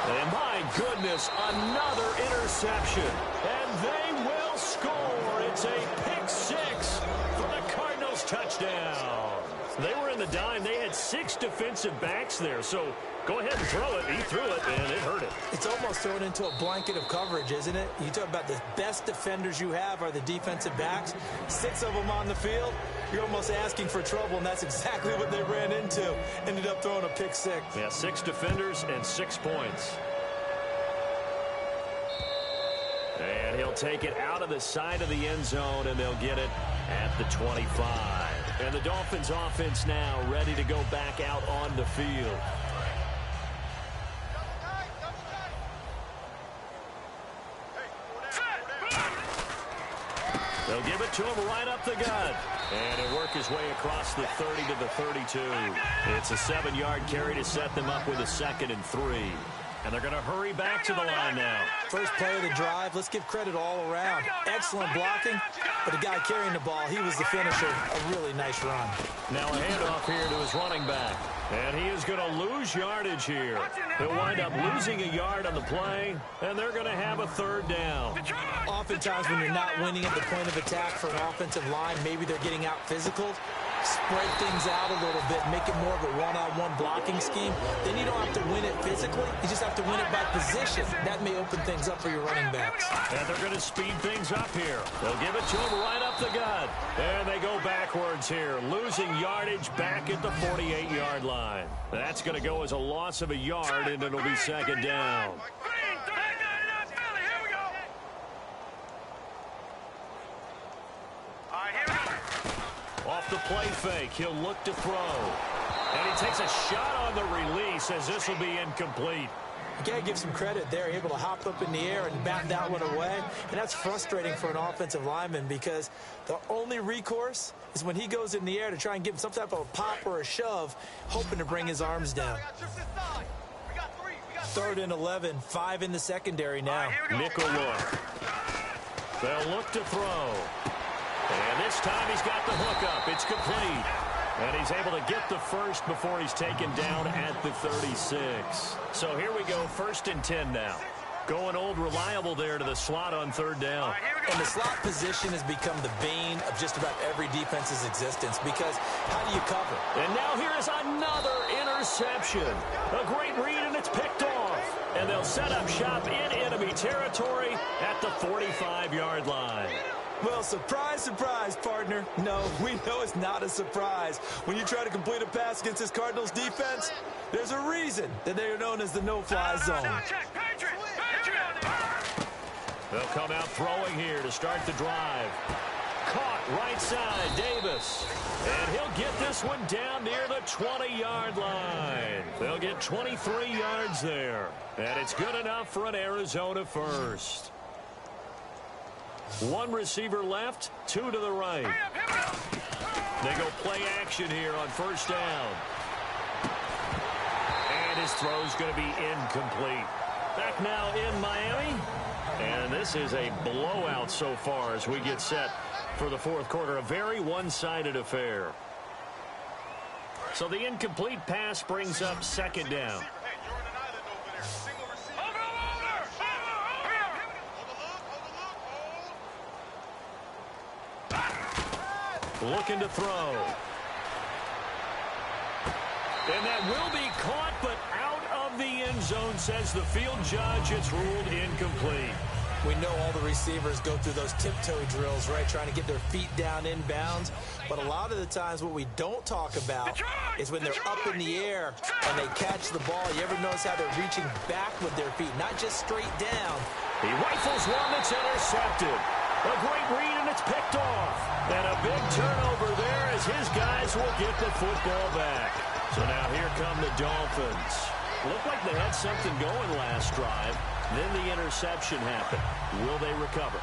And my goodness, another interception. And they will score. It's a pick 6 for the Cardinals touchdown. They were in the dime. They had 6 defensive backs there. So go ahead and throw it. He threw it, and it hurt it. It's almost thrown into a blanket of coverage, isn't it? You talk about the best defenders you have are the defensive backs. 6 of them on the field. You're almost asking for trouble, and that's exactly what they ran into. Ended up throwing a pick 6. Yeah, 6 defenders and 6 points. And he'll take it out of the side of the end zone, and they'll get it at the 25. And the Dolphins offense now ready to go back out on the field. They'll give it to him right up the gut. And he'll work his way across the 30 to the 32. It's a 7-yard carry to set them up with a 2nd and 3. And they're going to hurry back to the line now. First play of the drive, let's give credit all around. Excellent blocking, but the guy carrying the ball, he was the finisher. A really nice run. Now a handoff here to his running back. And he is going to lose yardage here. He'll wind up losing a yard on the play, and they're going to have a 3rd down. Oftentimes when you're not winning at the point of attack for an offensive line, maybe they're getting out physical. Spread things out a little bit, make it more of a one-on-one blocking scheme. Then you don't have to win it physically. You just have to win it by position. That may open things up for your running backs. And they're going to speed things up here. They'll give it to him right up the gut. And they go backwards here, losing yardage back at the 48-yard line. That's going to go as a loss of a yard, and it'll be 2nd down. Off the play fake, he'll look to throw. And he takes a shot on the release as this will be incomplete. You got to give some credit there, able to hop up in the air and bat that one away. And that's frustrating for an offensive lineman because the only recourse is when he goes in the air to try and give him some type of a pop or a shove, hoping to bring his arms down. 3rd and 11, 5 in the secondary now. Nickel look. They'll look to throw. And this time he's got the hook up. It's complete. And he's able to get the first before he's taken down at the 36. So here we go, 1st and 10 now. Going old reliable there to the slot on 3rd down. And the slot position has become the bane of just about every defense's existence because how do you cover? And now here is another interception. A great read, and it's picked off. And they'll set up shop in enemy territory at the 45-yard line. Well, surprise, surprise, partner. No, we know it's not a surprise. When you try to complete a pass against this Cardinals defense, there's a reason that they are known as the no-fly zone. They'll come out throwing here to start the drive. Caught right side, Davis. And he'll get this one down near the 20-yard line. They'll get 23 yards there. And it's good enough for an Arizona first. 1 receiver left, 2 to the right. They go play action here on 1st down. And his throw's going to be incomplete. Back now in Miami. And this is a blowout so far as we get set for the 4th quarter. A very one-sided affair. So the incomplete pass brings up 2nd down. Looking to throw. And that will be caught, but out of the end zone, says the field judge. It's ruled incomplete. We know all the receivers go through those tiptoe drills, right, trying to get their feet down inbounds. But a lot of the times what we don't talk about is when they're up in the air and they catch the ball. You ever notice how they're reaching back with their feet, not just straight down? He rifles one that's intercepted. A great read, and it's picked off. And a big turnover there as his guys will get the football back. So now here come the Dolphins. Looked like they had something going last drive. Then the interception happened. Will they recover?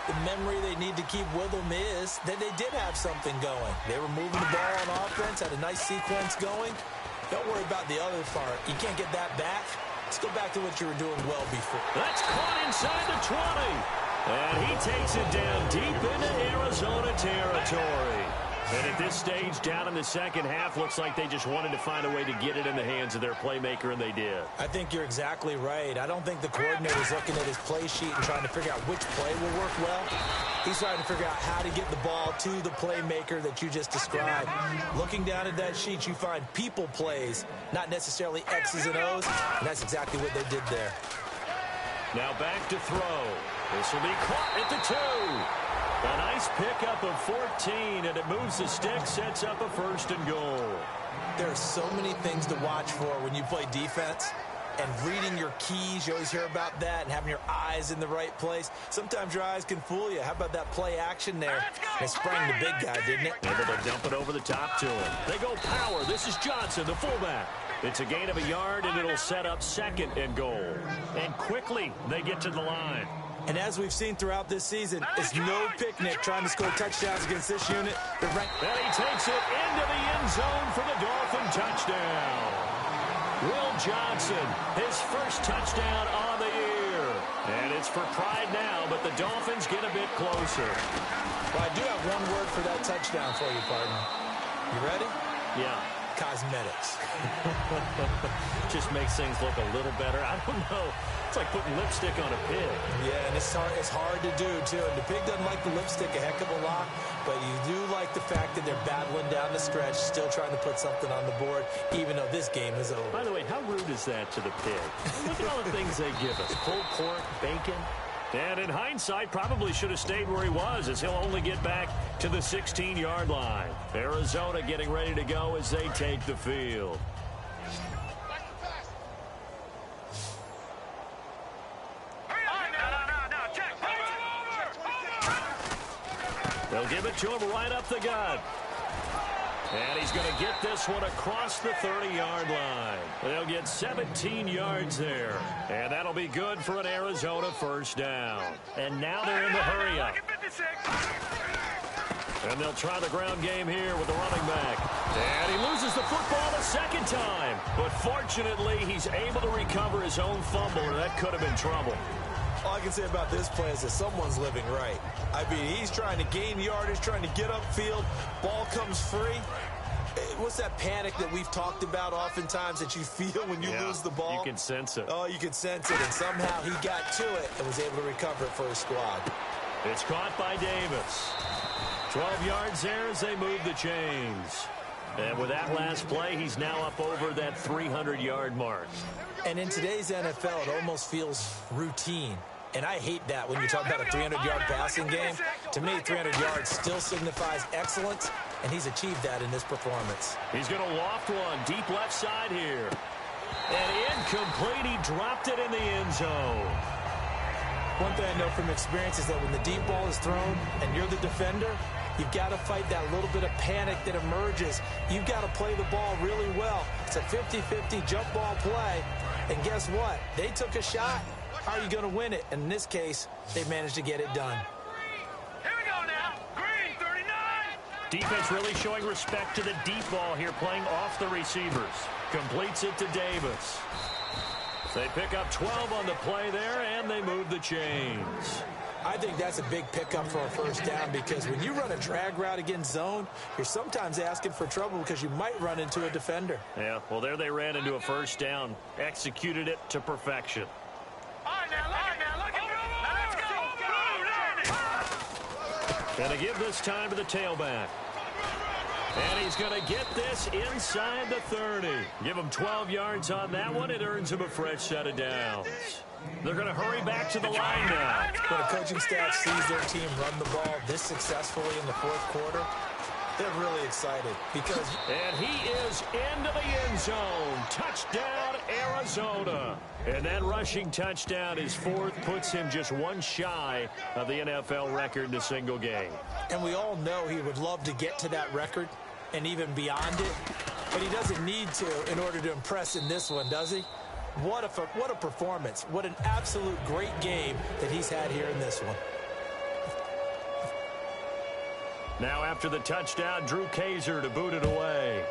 The memory they need to keep with them is that they did have something going. They were moving the ball on offense, had a nice sequence going. Don't worry about the other part. You can't get that back. Let's go back to what you were doing well before. That's caught inside the 20. And he takes it down deep into Arizona territory. And at this stage, down in the second half, looks like they just wanted to find a way to get it in the hands of their playmaker, and they did. I think you're exactly right. I don't think the coordinator's looking at his play sheet and trying to figure out which play will work well. He's trying to figure out how to get the ball to the playmaker that you just described. Looking down at that sheet, you find people plays, not necessarily X's and O's, and that's exactly what they did there. Now back to throw. This will be caught at the 2. A nice pickup of 14, and it moves the stick, sets up a first and goal. There are so many things to watch for when you play defense. And reading your keys, you always hear about that, and having your eyes in the right place. Sometimes your eyes can fool you. How about that play action there? They sprang the big guy, didn't it? Able to dump it over the top to him. They go power. This is Johnson, the fullback. It's a gain of a yard, and it'll set up second and goal. And quickly, they get to the line. And as we've seen throughout this season, it's no picnic trying to score touchdowns against this unit. And he takes it into the end zone for the Dolphin touchdown. Will Johnson, his first touchdown on the year. And it's for pride now, but the Dolphins get a bit closer. Well, I do have one word for that touchdown for you, partner. You ready? Yeah. Cosmetics. Just makes things look a little better. I don't know. It's like putting lipstick on a pig. Yeah, and it's hard to do, too. And the pig doesn't like the lipstick a heck of a lot, but you do like the fact that they're battling down the stretch, still trying to put something on the board, even though this game is over. By the way, how rude is that to the pig? Look at all the things they give us. Pulled pork, bacon. And in hindsight, probably should have stayed where he was, as he'll only get back to the 16-yard line. Arizona getting ready to go as they take the field. They'll give it to him right up the gut. And he's going to get this one across the 30-yard line. They'll get 17 yards there. And that'll be good for an Arizona first down. And now they're in the hurry-up. And they'll try the ground game here with the running back. And he loses the football a second time. But fortunately, he's able to recover his own fumble, or that could have been trouble. All I can say about this play is that someone's living right. I mean, he's trying to gain yardage, trying to get upfield. Ball comes free. What's that panic that we've talked about oftentimes that you feel when you lose the ball? You can sense it. Oh, you can sense it. And somehow he got to it and was able to recover it for his squad. It's caught by Davis. 12 yards there as they move the chains. And with that last play, he's now up over that 300-yard mark. And in today's NFL, it almost feels routine. And I hate that when you talk about a 300-yard passing game. To me, 300 yards still signifies excellence, and he's achieved that in this performance. He's going to loft one deep left side here. And incomplete. He dropped it in the end zone. One thing I know from experience is that when the deep ball is thrown and you're the defender, you've got to fight that little bit of panic that emerges. You've got to play the ball really well. It's a 50-50 jump ball play. And guess what? They took a shot. How are you going to win it? And in this case, they managed to get it done. Here we go now. Green, 39. Defense really showing respect to the deep ball here, playing off the receivers. Completes it to Davis. They pick up 12 on the play there, and they move the chains. I think that's a big pickup for a first down because when you run a drag route against zone, you're sometimes asking for trouble because you might run into a defender. Yeah, well, there they ran into a first down. Executed it to perfection. All right, now, look at it. Let's go. And they give this time to the tailback. And he's going to get this inside the 30. Give him 12 yards on that one. It earns him a fresh set of downs. They're going to hurry back to the line now. When a coaching staff sees their team run the ball this successfully in the fourth quarter, they're really excited because... And he is into the end zone. Touchdown, Arizona. And that rushing touchdown, his fourth, puts him just one shy of the NFL record in a single game. And we all know he would love to get to that record and even beyond it, but he doesn't need to in order to impress in this one, does he? What a performance. What an absolute great game that he's had here in this one. Now after the touchdown, Drew Kaiser to boot it away.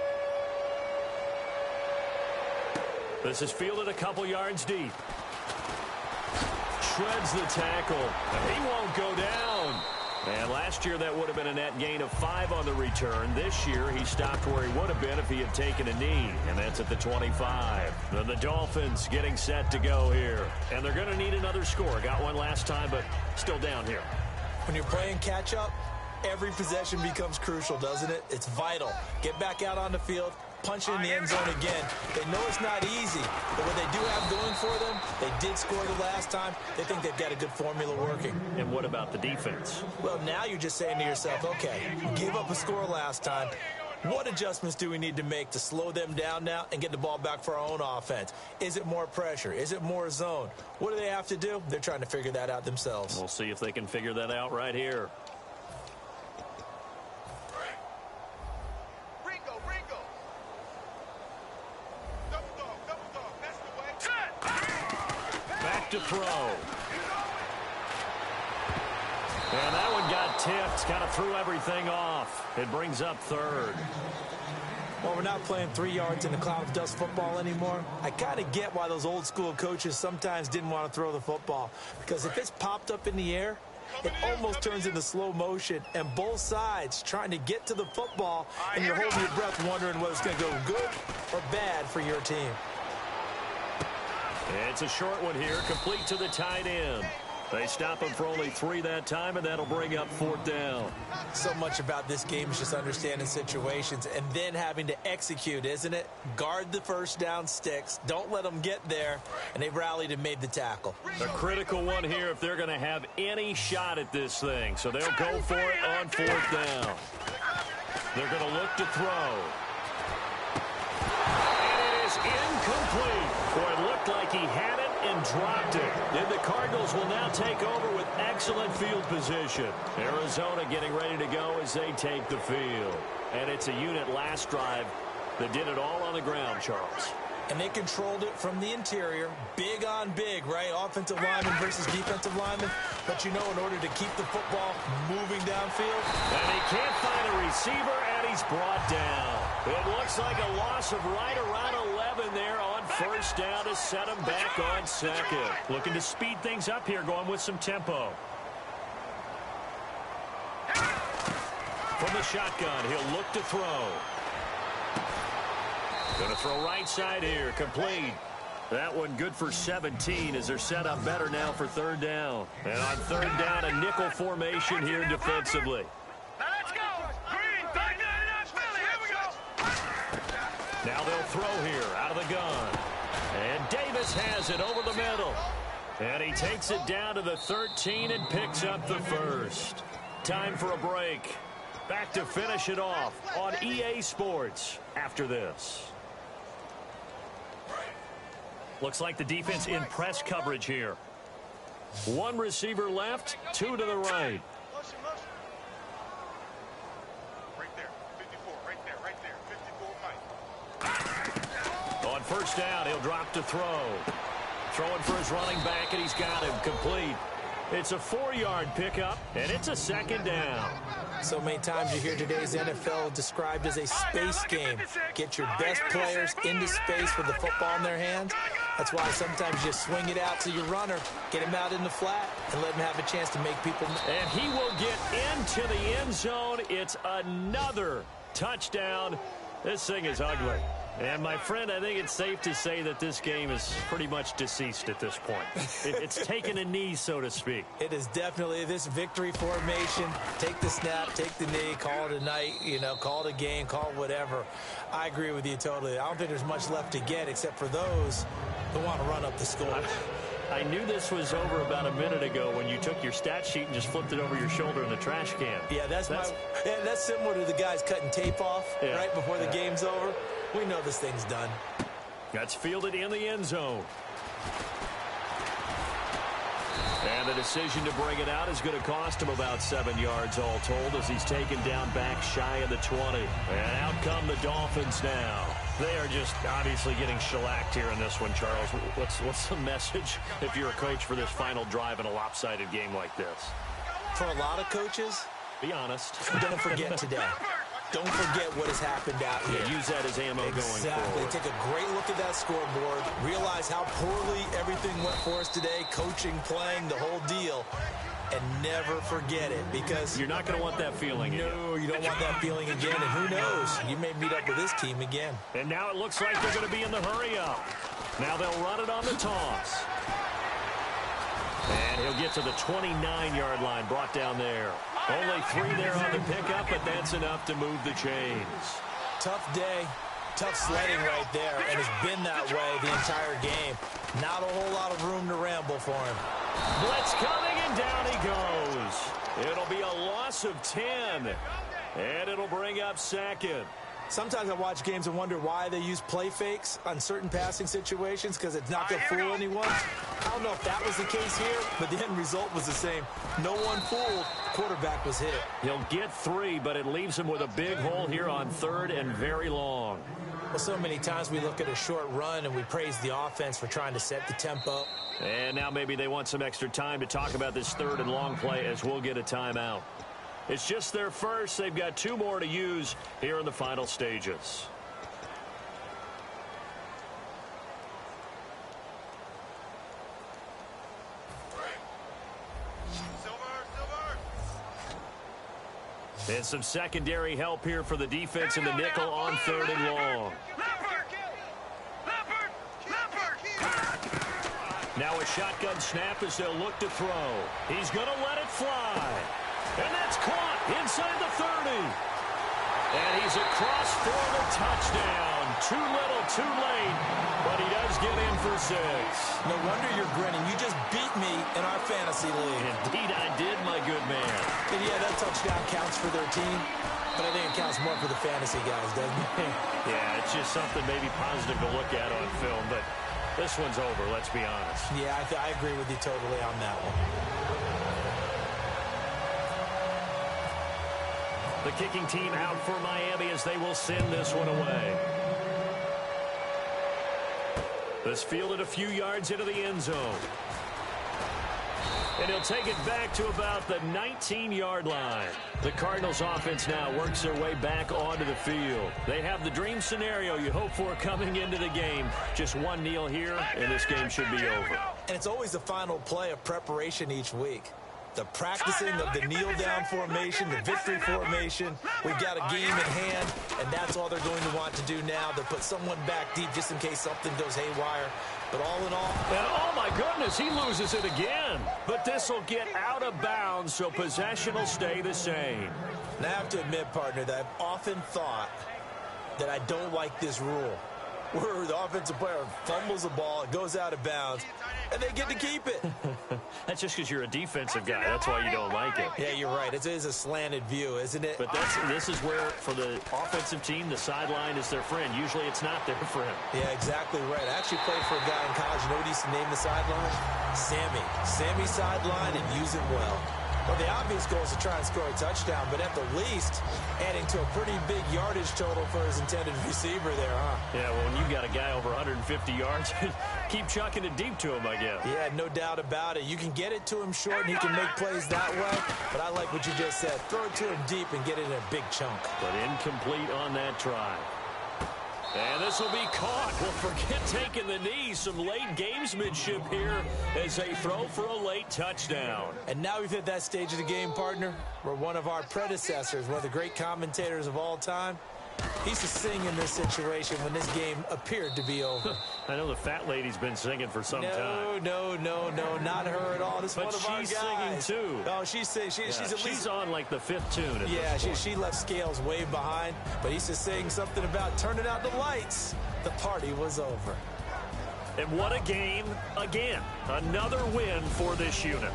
This is fielded a couple yards deep. shreds the tackle. He won't go down. And last year that would have been a net gain of 5 on the return. This year he stopped where he would have been if he had taken a knee, and that's at the 25. Then the Dolphins getting set to go here. And they're going to need another score. Got one last time, but still down here. When you're playing catch-up, every possession becomes crucial, doesn't it? It's vital. Get back out on the field, punch it in the end zone again. They know it's not easy, but what they do have going for them, they did score the last time. They think they've got a good formula working. And what about the defense? Well, now you're just saying to yourself, okay, we gave up a score last time. What adjustments do we need to make to slow them down now and get the ball back for our own offense? Is it more pressure? Is it more zone? What do they have to do? They're trying to figure that out themselves. We'll see if they can figure that out right here. To throw. And that one got tipped. Kind of threw everything off. It brings up third. Well, we're not playing 3 yards in a cloud of dust football anymore. I kind of get why those old school coaches sometimes didn't want to throw the football. Because if it's popped up in the air, it almost turns into slow motion. And both sides trying to get to the football, and you're holding your breath wondering whether it's going to go good or bad for your team. It's a short one here, complete to the tight end. They stop him for only 3 that time, and that'll bring up 4th down. So much about this game is just understanding situations and then having to execute, isn't it? Guard the first down sticks. Don't let them get there, and they rallied and made the tackle. A critical one here if they're going to have any shot at this thing. So they'll go for it on 4th down. They're going to look to throw. And it is incomplete. Boy, it looked like he had it and dropped it. And the Cardinals will now take over with excellent field position. Arizona getting ready to go as they take the field. And it's a unit last drive that did it all on the ground, Charles. And they controlled it from the interior. Big on big, right? Offensive lineman versus defensive lineman. But you know, in order to keep the football moving downfield. And he can't find a receiver, and he's brought down. It looks like a loss of right around 11 there on 1st down to set him back on 2nd. Looking to speed things up here, going with some tempo. From the shotgun, he'll look to throw. Going to throw right side here, complete. That one good for 17 as they're set up better now for 3rd down. And on 3rd down, a nickel formation here defensively. Now let's go. Green, back 99 Philly. Here we go. Now they'll throw here out of the gun. And Davis has it over the middle. And he takes it down to the 13 and picks up the 1st. Time for a break. Back to finish it off on EA Sports after this. Looks like the defense in press coverage here. 1 receiver left, 2 to the right. Right there, 54, right there, 54, Mike. On 1st down, he'll drop to throw. Throwing for his running back, and he's got him complete. It's a 4-yard pickup, and it's a 2nd down. So many times you hear today's NFL described as a space game. Get your best players into space with the football in their hands. That's why sometimes you swing it out to your runner, get him out in the flat, and let him have a chance to make people. And he will get into the end zone. It's another touchdown. This thing is ugly. And, my friend, I think it's safe to say that this game is pretty much deceased at this point. It's taken a knee, so to speak. It is definitely this victory formation. Take the snap, take the knee, call it a night, call it a game, call it whatever. I agree with you totally. I don't think there's much left to get except for those who want to run up the score. I knew this was over about a minute ago when you took your stat sheet and just flipped it over your shoulder in the trash can. Yeah, that's similar to the guys cutting tape off right before the game's over. We know this thing's done. That's fielded in the end zone. And the decision to bring it out is going to cost him about 7 yards all told as he's taken down back shy of the 20. And out come the Dolphins now. They are just obviously getting shellacked here in this one, Charles. What's the message if you're a coach for this final drive in a lopsided game like this? For a lot of coaches, be honest. don't forget today. Don't forget what has happened out here. Yeah, use that as ammo going Exactly. forward. Take a great look at that scoreboard. Realize how poorly everything went for us today. Coaching, playing, the whole deal. And never forget it, because you're not going to want that feeling again. No, you don't want that feeling again. And who knows? You may meet up with this team again. And now it looks like they're going to be in the hurry-up. Now they'll run it on the toss. And he'll get to the 29-yard line, brought down there. Only 3 there on the pickup, but that's enough to move the chains. Tough day, tough sledding right there, and it's been that way the entire game. Not a whole lot of room to ramble for him. Blitz coming, and down he goes. It'll be a loss of 10, and it'll bring up second. Sometimes I watch games and wonder why they use play fakes on certain passing situations, because it's not going to fool anyone. I don't know if that was the case here, but the end result was the same. No one fooled. Quarterback was hit. He'll get 3, but it leaves him with a big hole here on 3rd and very long. Well, so many times we look at a short run and we praise the offense for trying to set the tempo. And now maybe they want some extra time to talk about this 3rd and long play, as we'll get a timeout. It's just their first. They've got 2 more to use here in the final stages. And some secondary help here for the defense in the nickel on 3rd and long. Now a shotgun snap as they'll look to throw. He's going to let it fly. And that's caught inside the 30. And he's across for the touchdown. Too little, too late. But he does get in for 6. No wonder you're grinning. You just beat me in our fantasy league. Indeed I did, my good man. And yeah, that touchdown counts for their team. But I think it counts more for the fantasy guys, doesn't it? Yeah, it's just something maybe positive to look at on film. But this one's over, let's be honest. Yeah, I agree with you totally on that one. The kicking team out for Miami as they will send this one away. This fielded a few yards into the end zone. And he'll take it back to about the 19-yard line. The Cardinals offense now works their way back onto the field. They have the dream scenario you hope for coming into the game. Just one kneel here, and this game should be over. And it's always the final play of preparation each week. The practicing of the kneel-down formation, the victory formation. We've got a game in hand, and that's all they're going to want to do now. They'll put someone back deep just in case something goes haywire. But all in all... And oh, my goodness, he loses it again. But this will get out of bounds, so possession will stay the same. And I have to admit, partner, that I've often thought that I don't like this rule, where the offensive player fumbles the ball, it goes out of bounds, and they get to keep it. That's just because you're a defensive guy. That's why you don't like it. Yeah, you're right. It is a slanted view, isn't it? But this is where, for the offensive team, the sideline is their friend. Usually it's not their friend. Yeah, exactly right. I actually played for a guy in college. You know what he used to name the sideline? Sammy. Sammy sideline, and use it well. Well, the obvious goal is to try and score a touchdown, but at the least, adding to a pretty big yardage total for his intended receiver there, huh? Yeah, well, when you've got a guy over 150 yards, keep chucking it deep to him, I guess. Yeah, no doubt about it. You can get it to him short, and he can make plays that way, but I like what you just said. Throw it to him deep and get it in a big chunk. But incomplete on that try. And this will be caught. Well, forget taking the knee. Some late gamesmanship here as they throw for a late touchdown. And now we've hit that stage of the game, partner, where one of our predecessors, one of the great commentators of all time, he used to sing in this situation when this game appeared to be over. I know the fat lady's been singing for some time. No, not her at all. This is but one of our guys. She's singing too. Oh, she's at least... She's on like the 5th tune. Yeah, she left Scales way behind, but he used to sing something about turning out the lights. The party was over. And what a game again. Another win for this unit.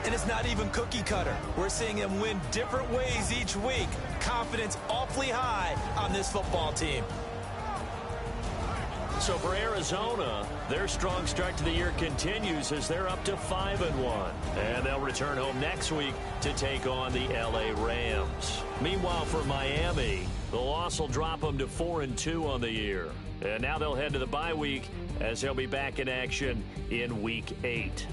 And it's not even cookie cutter. We're seeing them win different ways each week. Confidence awfully high on this football team. So for Arizona, their strong start to the year continues as they're up to 5-1. And they'll return home next week to take on the LA Rams. Meanwhile, for Miami, the loss will drop them to 4-2 on the year. And now they'll head to the bye week as they'll be back in action in Week 8.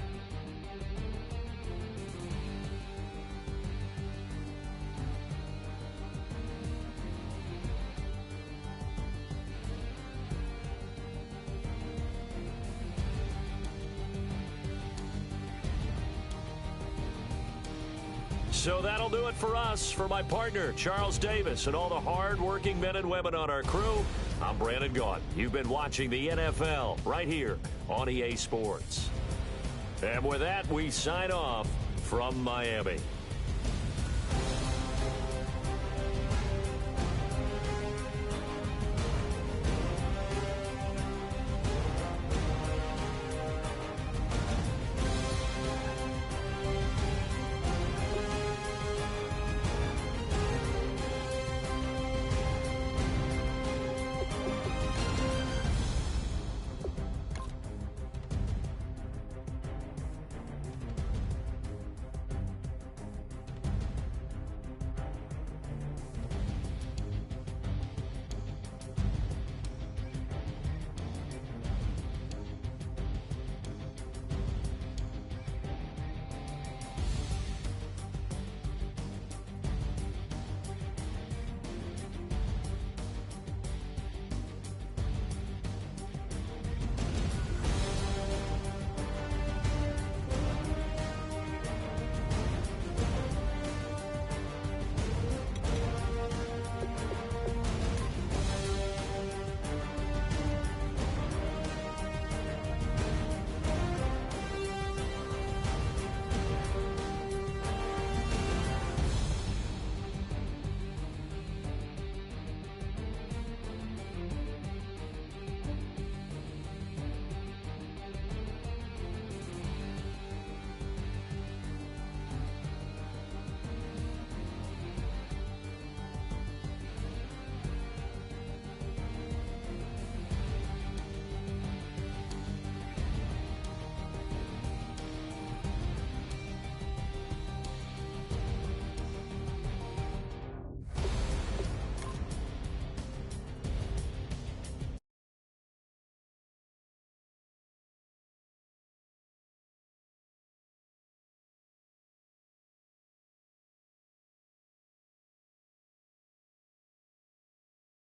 So that'll do it for us. For my partner, Charles Davis, and all the hard-working men and women on our crew, I'm Brandon Gaudin. You've been watching the NFL right here on EA Sports. And with that, we sign off from Miami.